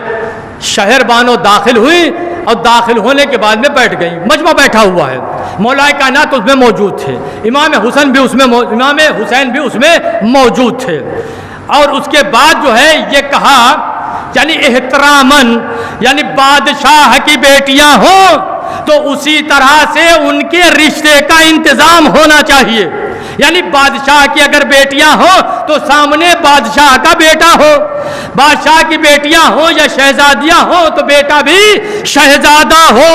شہر بانو داخل ہوئی اور داخل ہونے کے بعد میں بیٹھ گئی، مجمع بیٹھا ہوا ہے، مولا کائنات اس میں موجود تھے، امام حسین بھی اس میں موجود تھے۔ اور اس کے بعد جو ہے یہ کہا یعنی احتراماً، یعنی بادشاہ کی بیٹیاں ہوں تو اسی طرح سے ان کے رشتے کا انتظام ہونا چاہیے، یعنی بادشاہ کی اگر بیٹیاں ہوں تو سامنے بادشاہ کا بیٹا ہو، بادشاہ کی بیٹیاں ہوں یا شہزادیاں ہوں تو بیٹا بھی شہزادہ ہو۔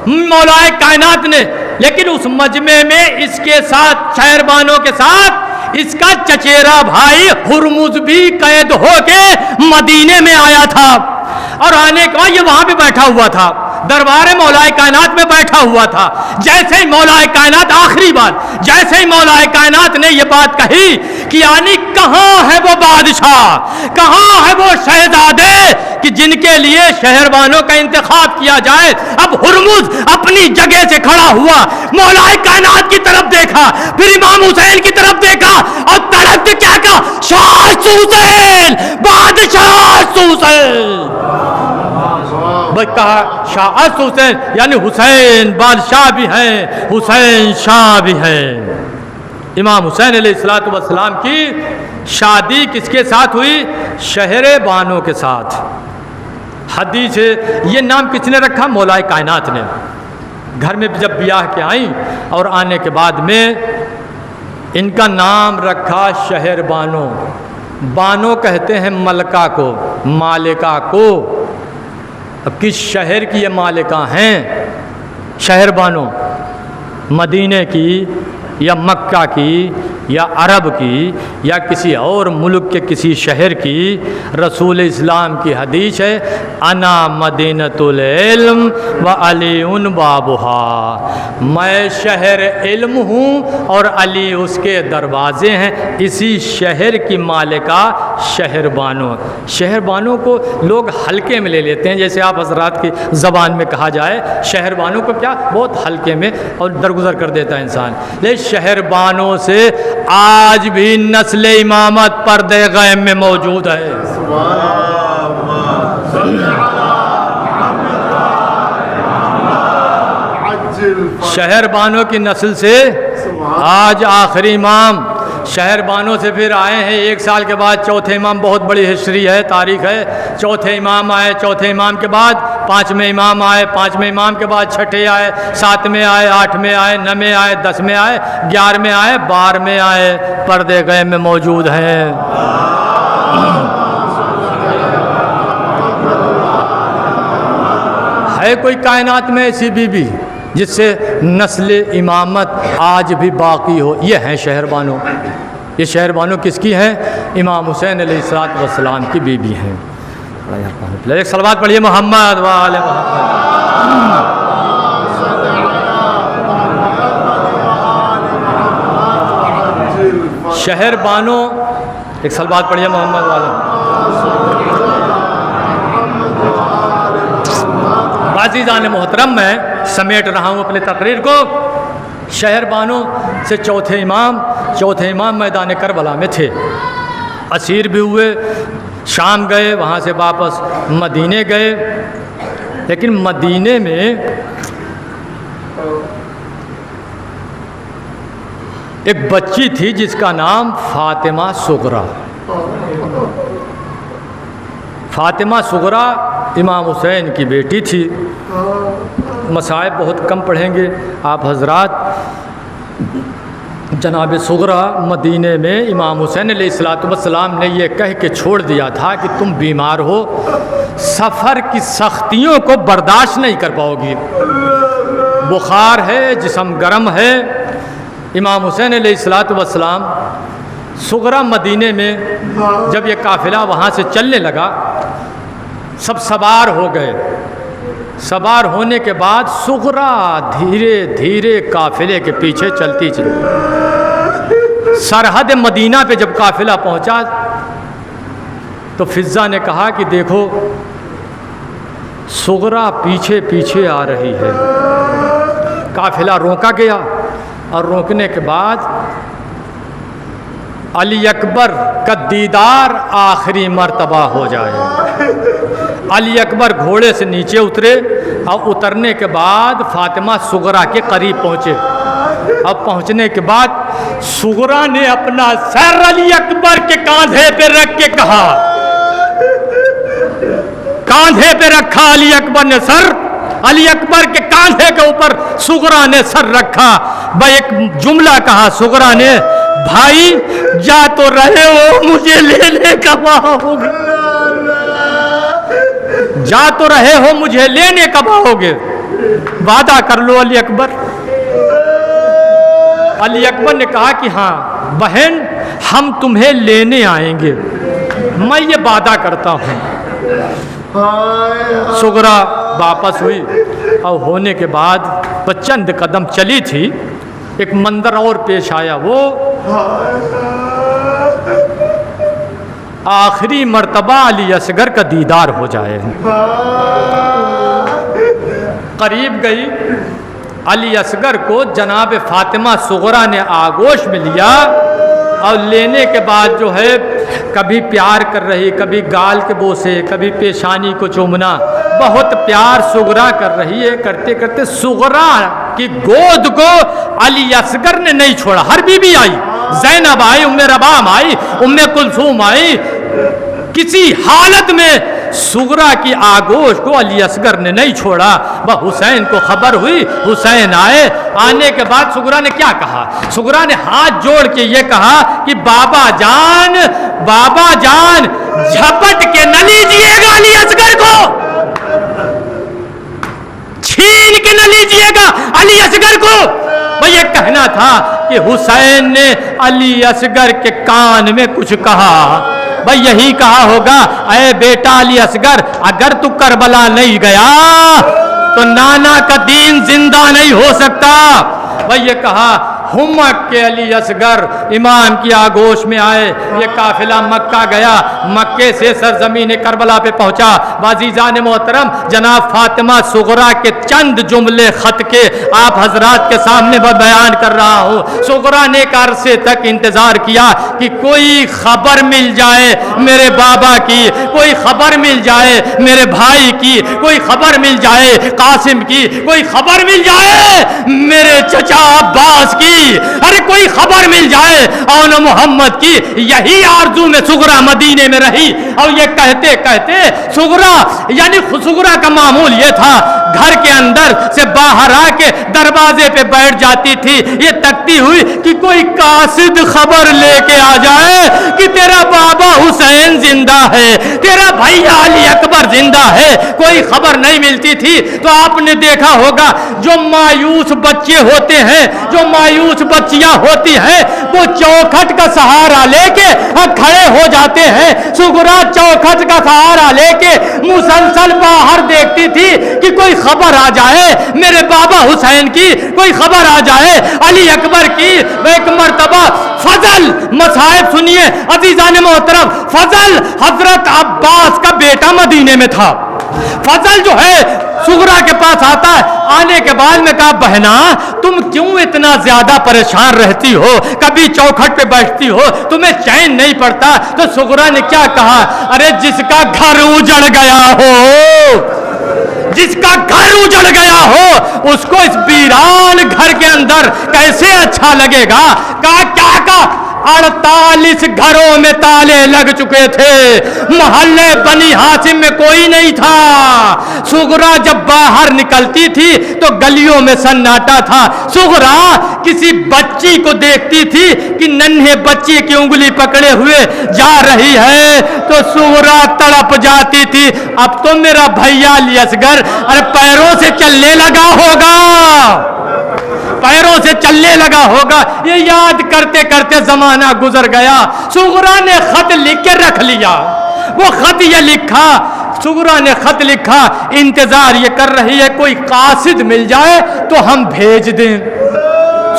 مولا کائنات نے لیکن اس مجمع میں اس کے ساتھ شہر بانو کے ساتھ اس کا چچیرا بھائی ہرمز بھی قید ہو کے مدینے میں آیا تھا، اور آنے کے بعد یہ وہاں پہ بیٹھا ہوا تھا، دربار مولا کائنات میں بیٹھا ہوا تھا۔ جیسے ہی مولا کائنات، آخری بات، جیسے ہی مولا کائنات نے یہ بات کہی کہ یعنی کہاں ہے وہ بادشاہ، کہاں ہے وہ شہزادے کہ جن کے لیے شہر بانو کا انتخاب کیا جائے، اب ہرمز اپنی جگہ سے کھڑا ہوا، مولا کائنات کی طرف دیکھا، پھر امام حسین کی طرف دیکھا اور تڑپ کے کیا کہا؟ شاہ حسین، بادشاہ حسین۔ بھائی کہا شاہ حسین یعنی حسین بادشاہ بھی ہیں، حسین شاہ بھی ہیں۔ امام حسین علیہ الصلوۃ والسلام کی شادی کس کے ساتھ ہوئی؟ شہر بانو کے ساتھ۔ حدیث ہے، یہ نام کس نے رکھا؟ مولا کائنات نے۔ گھر میں جب بیاہ کے آئیں اور آنے کے بعد میں ان کا نام رکھا شہر بانو۔ بانو کہتے ہیں ملکہ کو، مالکہ کو۔ اب کس شہر کی یہ مالکہ ہیں؟ شہر بانو مدینے کی یا مکہ کی یا عرب کی یا کسی اور ملک کے کسی شہر کی؟ رسول اسلام کی حدیث ہے، انا مدینۃ العلم و علی بابھا، میں شہر علم ہوں اور علی اس کے دروازے ہیں۔ اسی شہر کی مالکہ شہر بانو۔ شہر بانو کو لوگ ہلکے میں لے لیتے ہیں، جیسے آپ حضرات کی زبان میں کہا جائے شہر بانو کو کیا بہت ہلکے میں اور درگزر کر دیتا ہے انسان، لیکن شہر بانو سے آج بھی نسل امامت پردے غیب میں موجود ہے۔ شہر بانوں کی نسل سے آج آخری امام شہر بانوں سے پھر آئے ہیں 1 سال کے بعد چوتھے امام. بہت بڑی ہسٹری ہے، تاریخ ہے. چوتھے امام آئے، چوتھے امام کے بعد 5ویں امام آئے، 5ویں امام کے بعد 6 آئے، 7ویں آئے، 8ویں آئے، 9ویں آئے، 10ویں آئے، 11ویں آئے، 12ویں آئے. پردے گئے میں موجود ہیں. ہے کوئی کائنات میں ایسی بیوی جس سے نسل امامت آج بھی باقی ہو؟ یہ ہیں شہر بانو. یہ شہر بانو کس کی ہیں؟ امام حسین علیہ الصلوۃ والسلام کی بیوی ہیں. ایک صلوات پڑھیے محمد وآل محمد. شہر بانو ایک صلوات پڑھیے محمد وآل محمد. عزیزان محترم، میں سمیٹ رہا ہوں اپنے تقریر کو. شہر بانو سے چوتھے امام میدان کربلا میں تھے. اسیر بھی ہوئے، شام گئے، وہاں سے واپس مدینے گئے. لیکن مدینے میں ایک بچی تھی جس کا نام فاطمہ صغریٰ. فاطمہ صغریٰ امام حسین کی بیٹی تھی. مصائب بہت کم پڑھیں گے آپ حضرات. جناب صغریٰ مدینے میں امام حسین علیہ الصلوۃ والسلام نے یہ کہہ کے چھوڑ دیا تھا کہ تم بیمار ہو، سفر کی سختیوں کو برداشت نہیں کر پاؤ گی، بخار ہے، جسم گرم ہے. امام حسین علیہ الصلوۃ والسلام صغریٰ مدینے میں جب یہ قافلہ وہاں سے چلنے لگا، سب سوار ہو گئے. سوار ہونے کے بعد صغریٰ دھیرے دھیرے قافلے کے پیچھے چلتی چلی. سرحد مدینہ پہ جب قافلہ پہنچا تو فضہ نے کہا کہ دیکھو صغریٰ پیچھے پیچھے آ رہی ہے. قافلہ روکا گیا اور روکنے کے بعد علی اکبر کا دیدار آخری مرتبہ ہو جائے. علی اکبر گھوڑے سے نیچے اترے اور اترنے کے بعد فاطمہ صغریٰ کے قریب پہنچے. اب پہنچنے کے بعد صغریٰ نے اپنا سر علی اکبر کے کاندھے پہ رکھ کے کہا، کاندھے پہ رکھا علی اکبر نے سر. علی اکبر کے کاندھے کے اوپر صغریٰ نے سر رکھا. ایک جملہ کہا صغریٰ نے، بھائی جا تو رہے ہو مجھے لینے کب آؤ گے؟ جا تو رہے ہو مجھے لینے کب آؤ گے؟ وعدہ کر لو علی اکبر. علی اکبر نے کہا کہ ہاں بہن ہم تمہیں لینے آئیں گے، میں یہ وعدہ کرتا ہوں. صغریٰ واپس ہوئی اور ہونے کے بعد چند قدم چلی تھی، ایک منظر اور پیش آیا. وہ آخری مرتبہ علی اصغر کا دیدار ہو جائے. قریب گئی، علی اصغر کو جناب فاطمہ صغریٰ نے آغوش میں لیا اور لینے کے بعد جو ہے کبھی پیار کر رہی، کبھی گال کے بوسے، کبھی پیشانی کو چومنا، بہت پیار صغریٰ کر رہی ہے. کرتے کرتے صغریٰ کی گود کو علی اصغر نے نہیں چھوڑا. ہر بیوی آئی، زینب آئی، ام ربام آئی، ام کلثوم آئی، کسی حالت میں صغریٰ کی آغوش کو علی اصغر نے نہیں چھوڑا. وہ حسین کو خبر ہوئی، حسین آئے. آنے کے بعد صغریٰ نے کیا کہا؟ صغریٰ نے ہاتھ جوڑ کے یہ کہا کہ بابا جان جھپٹ کے نہ لیجئے گا علی اصغر کو، چھین کے نہ لیجئے گا علی اصغر کو. وہ یہ کہنا تھا کہ حسین نے علی اصغر کے کان میں کچھ کہا. بھئی یہی کہا ہوگا، اے بیٹا علی اصغر اگر تو کربلا نہیں گیا تو نانا کا دین زندہ نہیں ہو سکتا. بھئی یہ کہا ہمک کے علی اصغر امام کی آگوش میں آئے. یہ قافلہ مکہ گیا, مکے سے سرزمین کربلا پہ پہنچا. عزیزان محترم, جناب فاطمہ صغرا کے چند جملے خط کے آپ حضرات کے سامنے بیان کر رہا ہوں. صغرا نے ایک عرصے تک انتظار کیا کہ کوئی خبر مل جائے میرے بابا کی, کوئی خبر مل جائے میرے بھائی کی, کوئی خبر مل جائے قاسم کی, کوئی خبر مل جائے میرے چچا عباس کی, ارے کوئی خبر مل جائے اون محمد کی. یہی آرزو میں صغرا مدینے میں رہی. اور یہ کہتے کہتے صغرا یعنی صغرا کا معمول یہ تھا, گھر کے اندر سے باہر آ کے دروازے پہ بیٹھ جاتی تھی, یہ تکتی ہوئی کہ کوئی قاصد خبر لے کے آ جائے کہ تیرا بابا حسین زندہ ہے, تیرا بھائی علی اکبر زندہ ہے. کوئی خبر نہیں ملتی تھی. تو آپ نے دیکھا ہوگا جو مایوس بچے ہوتے ہیں, جو مایوس بچیاں ہوتی ہیں, وہ چوکھٹ کا سہارا لے کے کھڑے ہو جاتے ہیں. صغرا چوکھٹ کا سہارا لے کے مسلسل باہر دیکھتی تھی کہ کوئی خبر آ جائے میرے بابا حسین کی, کوئی خبر آ جائے علی اکبر کی. ایک مرتبہ فضل, مصائب سنیے عزیزان محترم, فضل حضرت عباس کا بیٹا مدینے میں تھا. فضل جو ہے صغرا کے پاس آتا ہے. آنے کے بعد میں کہا بہنا تم کیوں اتنا زیادہ پریشان رہتی ہو, کبھی چوکھٹ پہ بیٹھتی ہو, تمہیں چین نہیں پڑتا. تو صغرا نے کیا کہا, ارے جس کا گھر اجڑ گیا ہو, جس کا گھر اجڑ گیا ہو اس کو اس ویران گھر کے اندر کیسے اچھا لگے گا. کہا کیا کہا, 48 گھروں میں تالے لگ چکے تھے, محلے بنی ہاشم میں کوئی نہیں تھا. صغرا جب باہر نکلتی تھی تو گلیوں میں سناٹا تھا. صغرا کسی بچی کو دیکھتی تھی کہ ننھے بچے کی انگلی پکڑے ہوئے جا رہی ہے تو صغرا تڑپ جاتی تھی. اب تو میرا بھیا علی اصغر ارے پیروں سے چلنے لگا ہوگا, پیروں سے چلنے لگا ہوگا. یہ یاد کرتے کرتے زمانہ گزر گیا. صغرا نے خط لکھ کے رکھ لیا. وہ خط یہ لکھا, صغرا نے خط لکھا, انتظار یہ کر رہی ہے کوئی قاصد مل جائے تو ہم بھیج دیں.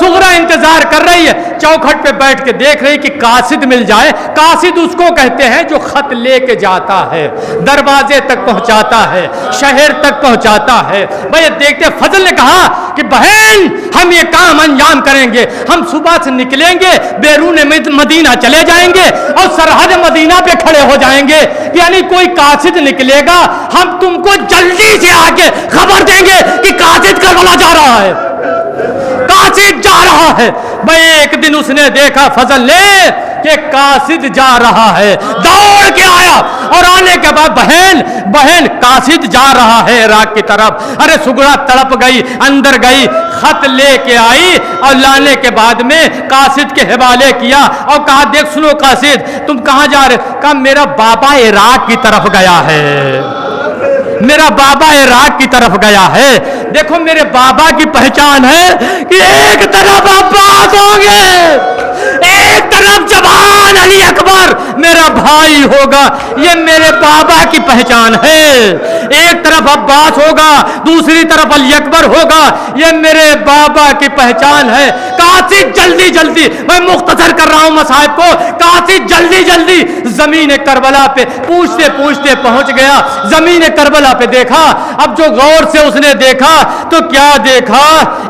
صغرا انتظار کر رہی ہے, چوکھٹ پہ بیٹھ کے دیکھ رہی کہ قاصد مل جائے. قاصد اس کو کہتے ہیں جو خط لے کے جاتا ہے, دروازے تک پہنچاتا ہے, شہر تک پہنچاتا ہے. بھائی دیکھتے فضل نے کہا کہ بہن ہم یہ کام انجام کریں گے, ہم صبح سے نکلیں گے, بیرون مدینہ چلے جائیں گے اور سرحد مدینہ پہ کھڑے ہو جائیں گے, یعنی کوئی قاصد نکلے گا ہم تم کو جلدی سے آ کے خبر دیں گے کہ قاصد کربلا جا رہا ہے, قاصد جا رہا ہے. بھائی ایک دن اس نے دیکھا فضل نے کہ قاصد جا رہا ہے, دوڑ کے آیا اور آنے کے بعد بہن بہن قاصد جا رہا ہے عراق کی طرف. ارے صغرا تڑپ گئی, اندر گئی, خط لے کے آئی اور لانے کے بعد میں قاصد کے حوالے کیا اور کہا دیکھ سنو قاصد تم کہاں جا رہے. کہا میرا بابا عراق کی طرف گیا ہے, میرا بابا عراق کی طرف گیا ہے. دیکھو میرے بابا کی پہچان ہے کہ ایک طرف عباس ہوں گے, ایک طرف جوان علی اکبر میرا بھائی ہوگا, یہ میرے بابا کی پہچان ہے. ایک طرف عباس ہوگا, دوسری طرف علی اکبر ہوگا, یہ میرے بابا کی پہچان ہے. قاصد جلدی جلدی, میں مختصر کر رہا ہوں مصائب کو, قاصد جلدی جلدی زمین کربلا پہ پوچھتے پوچھتے پہنچ گیا. زمین کربلا پہ دیکھا, اب جو غور سے اس نے دیکھا تو کیا دیکھا,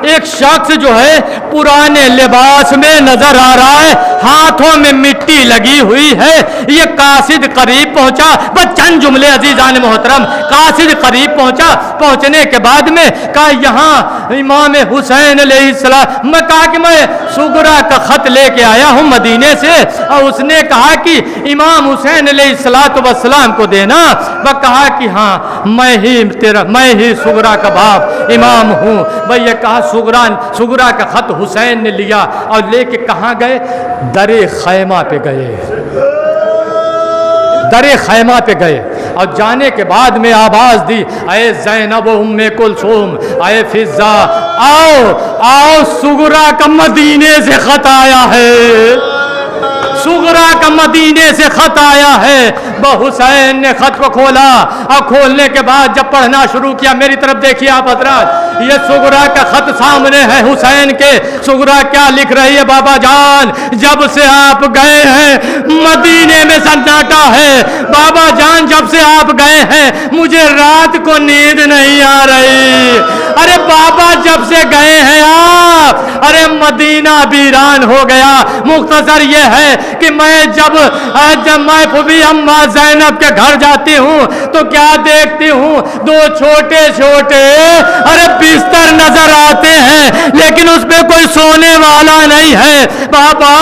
ایک شخص جو ہے پرانے لباس میں نظر آ رہا ہے, ہاتھوں میں مٹی لگی ہوئی ہے. یہ قاصد قریب پہنچا, بس چند جملے عزیزان محترم. قاصد قریب پہنچا, پہنچنے کے بعد میں کہا یہاں امام حسین علیہ السلام. میں کہا کہ میں صغرا کا خط لے کے آیا ہوں مدینے سے, اور اس نے کہا کہ امام حسین علیہ السلام کو دینا. وہ کہا کہ ہاں میں ہی صغرا کا باپ امام ہوں. بھئی یہ کہا صغرا کا خط حسین نے لیا اور لے کے کہاں گئے, در خیمہ پہ گئے, در خیمہ پہ گئے. اور جانے کے بعد میں آواز دی, اے زینب ام کلثوم, اے فضا, آؤ آؤ, صغرا کا مدینے سے خط آیا ہے, صغرا کا کا مدینے سے خط آیا ہے۔ وہ حسین نے خط کو کھولا اور کھولنے کے بعد جب پڑھنا شروع کیا، میری طرف دیکھیے آپ حضرات، یہ سغرا کا خط سامنے ہے حسین کے۔ سغرا کیا لکھ رہی ہے؟ بابا جان جب سے آپ گئے ہیں مدینے میں سناٹا ہے، بابا جان جب سے آپ گئے ہیں مجھے رات کو نیند نہیں آ رہی۔ ارے بابا جب سے گئے ہیں آپ، ارے مدینہ ویران ہو گیا۔ مختصر یہ ہے کہ میں جب میں پھوپھی اماں زینب کے گھر جاتی ہوں تو کیا دیکھتی ہوں؟ دو چھوٹے چھوٹے ارے بستر نظر آتے ہیں، لیکن اس پہ کوئی سونے والا نہیں ہے۔ بابا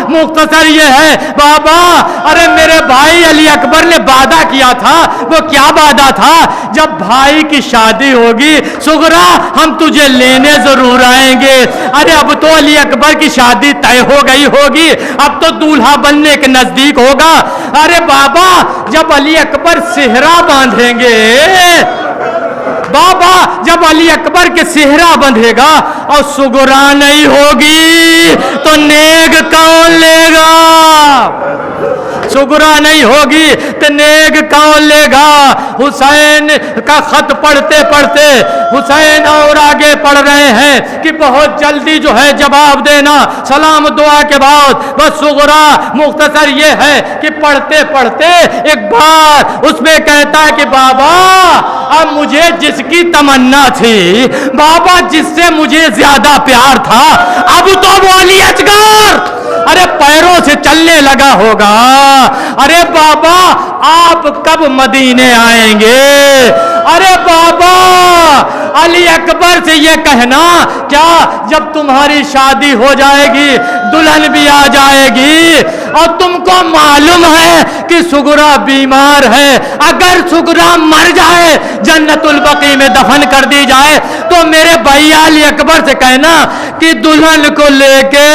مختصر یہ ہے بابا، ارے میرے بھائی علی اکبر نے وعدہ کیا تھا، وہ کیا وعدہ تھا؟ جب بھائی کی شادی ہوگی سغرا ہم تجھے لینے ضرور آئیں گے۔ ارے اب تو علی اکبر کی شادی طے ہو گئی ہوگی، اب تو دولہا بننے کے نزدیک ہوگا۔ ارے بابا جب علی اکبر صحرا باندھیں گے، بابا جب علی اکبر کے صحرا بندھے گا اور سغرا نہیں ہوگی تو نیک کون لے گا؟ سغرا نہیں ہوگی تو نیک کون لے گا؟ حسین کا خط پڑھتے پڑھتے حسین اور آگے پڑھ رہے ہیں کہ بہت جلدی جو ہے جواب دینا سلام دعا کے بعد۔ بس سغرا مختصر یہ ہے کہ پڑھتے پڑھتے ایک بار اس میں کہتا ہے کہ بابا اب مجھے جس کی تمنا تھی، بابا جس سے مجھے زیادہ پیار تھا، اب تو وہ علی اصغر ارے پیروں سے چلنے لگا ہوگا۔ ارے بابا آپ کب مدینے آئیں گے؟ ارے بابا علی اکبر سے یہ کہنا کیا جب تمہاری شادی ہو جائے گی دلہن بھی آ جائے گی اور تم کو معلوم ہے کہ سغرا بیمار ہے، اگر سغرا مر جائے جنت البقیع میں دفن کر دی جائے تو میرے بھیا علی اکبر سے کہنا کہ دلہن کو لے کے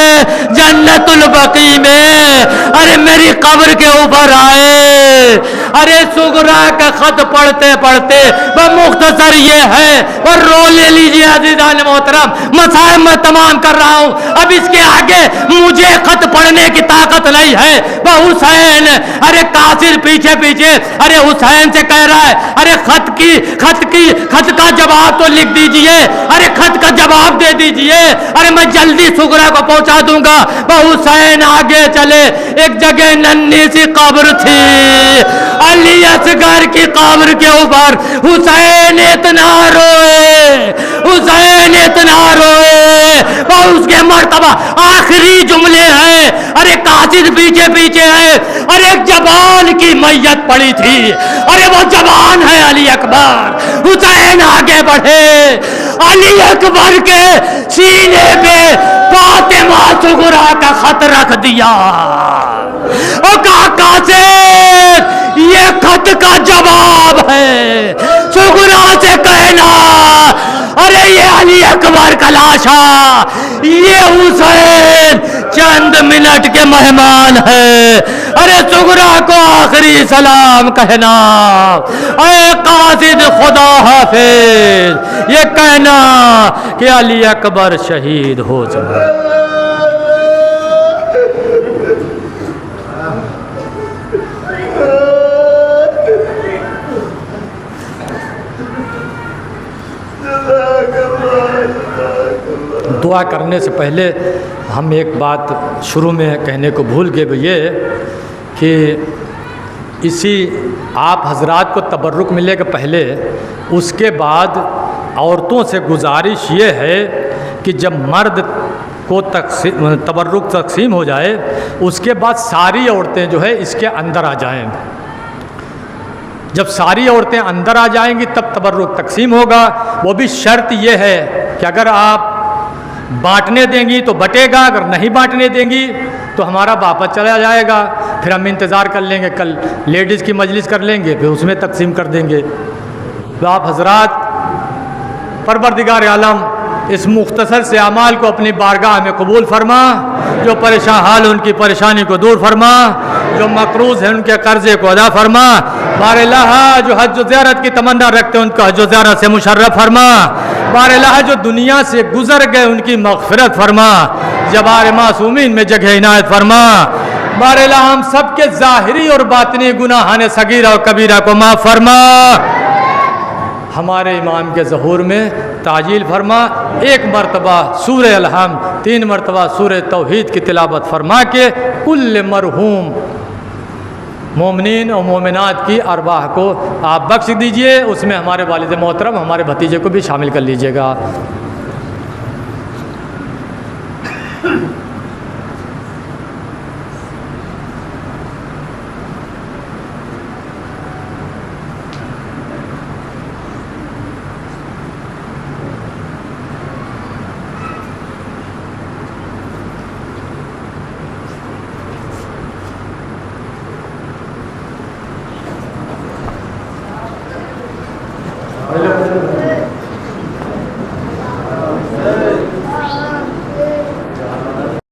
جنت البقیع میں ارے میری قبر کے اوپر آئے۔ ارے سغرا کا خط پڑھتے پڑھتے وہ مختصر یہ ہے، اور رو لے لیجیے عزیزان محترم، مسائل میں تمام کر رہا ہوں، اب اس کے آگے مجھے خط پڑھنے کی طاقت نہیں ہے۔ وہ حسین ارے قاصر پیچھے پیچھے ارے حسین سے کہہ رہا ہے ارے خط کا جواب تو لکھ دیجئے، ارے خط کا جواب دے دیجئے، ارے میں جلدی سغرا کو پہنچا دوں گا۔ وہ حسین آگے چلے، ایک جگہ ننھی سی قبر تھی، علی اصغر کی قبر کے اوپر حسین اتنا روئے، حسین اتنا روئے، اور اس کے مرتبہ آخری جملے ہیں، ارے قاصد پیچھے پیچھے ہے، ارے ایک جوان کی میت پڑی تھی، ارے وہ جوان ہے علی اکبر۔ حسین آگے بڑھے، علی اکبر کے سینے پہ فاطمہ سغرا کا خط رکھ دیا اور کہا قاصد یہ خط کا جواب ہے، سغرا سے کہنا ارے یہ علی اکبر کا لاشا، یہ حسین چند منٹ کے مہمان ہے، ارے سغرا کو آخری سلام کہنا، اے قاصد خدا حافظ، یہ کہنا کہ علی اکبر شہید ہو جائے۔ دعا کرنے سے پہلے ہم ایک بات شروع میں کہنے کو بھول گئے، وہ یہ کہ اسی آپ حضرات کو تبرک ملے گا پہلے، اس کے بعد عورتوں سے گزارش یہ ہے کہ جب مرد کو تبرک تقسیم ہو جائے اس کے بعد ساری عورتیں جو ہے اس کے اندر آ جائیں۔ جب ساری عورتیں اندر آ جائیں گی تب تبرک تقسیم ہوگا۔ وہ بھی شرط یہ ہے کہ اگر آپ بانٹنے دیں گی تو بٹے گا، اگر نہیں بانٹنے دیں گی تو ہمارا واپس چلا جائے گا، پھر ہم انتظار کر لیں گے، کل لیڈیز کی مجلس کر لیں گے، پھر اس میں تقسیم کر دیں گے۔ تو آپ حضرات پروردگار عالم اس مختصر سے اعمال کو اپنی بارگاہ میں قبول فرما، جو پریشان حال ان کی پریشانی کو دور فرما، جو مقروض ہیں ان کے قرضے کو ادا فرما، بار الہ جو حج و زیارت کی تمنا رکھتے ہیں ان کو حج و زیارت سے مشرف فرما، بار الہ جو دنیا سے گزر گئے ان کی مغفرت فرما، جبار معصومین میں جگہ عنایت فرما، باراللہ ہم سب کے ظاہری اور باطنی گناہان صغیرہ و کبیرہ کو معاف فرما، ہمارے امام کے ظہور میں تعجیل فرما، 1 مرتبہ سورہ الحمد 3 مرتبہ سورہ توحید کی تلاوت فرما کے کل مرحوم مومنین و مومنات کی ارواح کو آپ بخش دیجئے، اس میں ہمارے والد محترم ہمارے بھتیجے کو بھی شامل کر لیجئے گا۔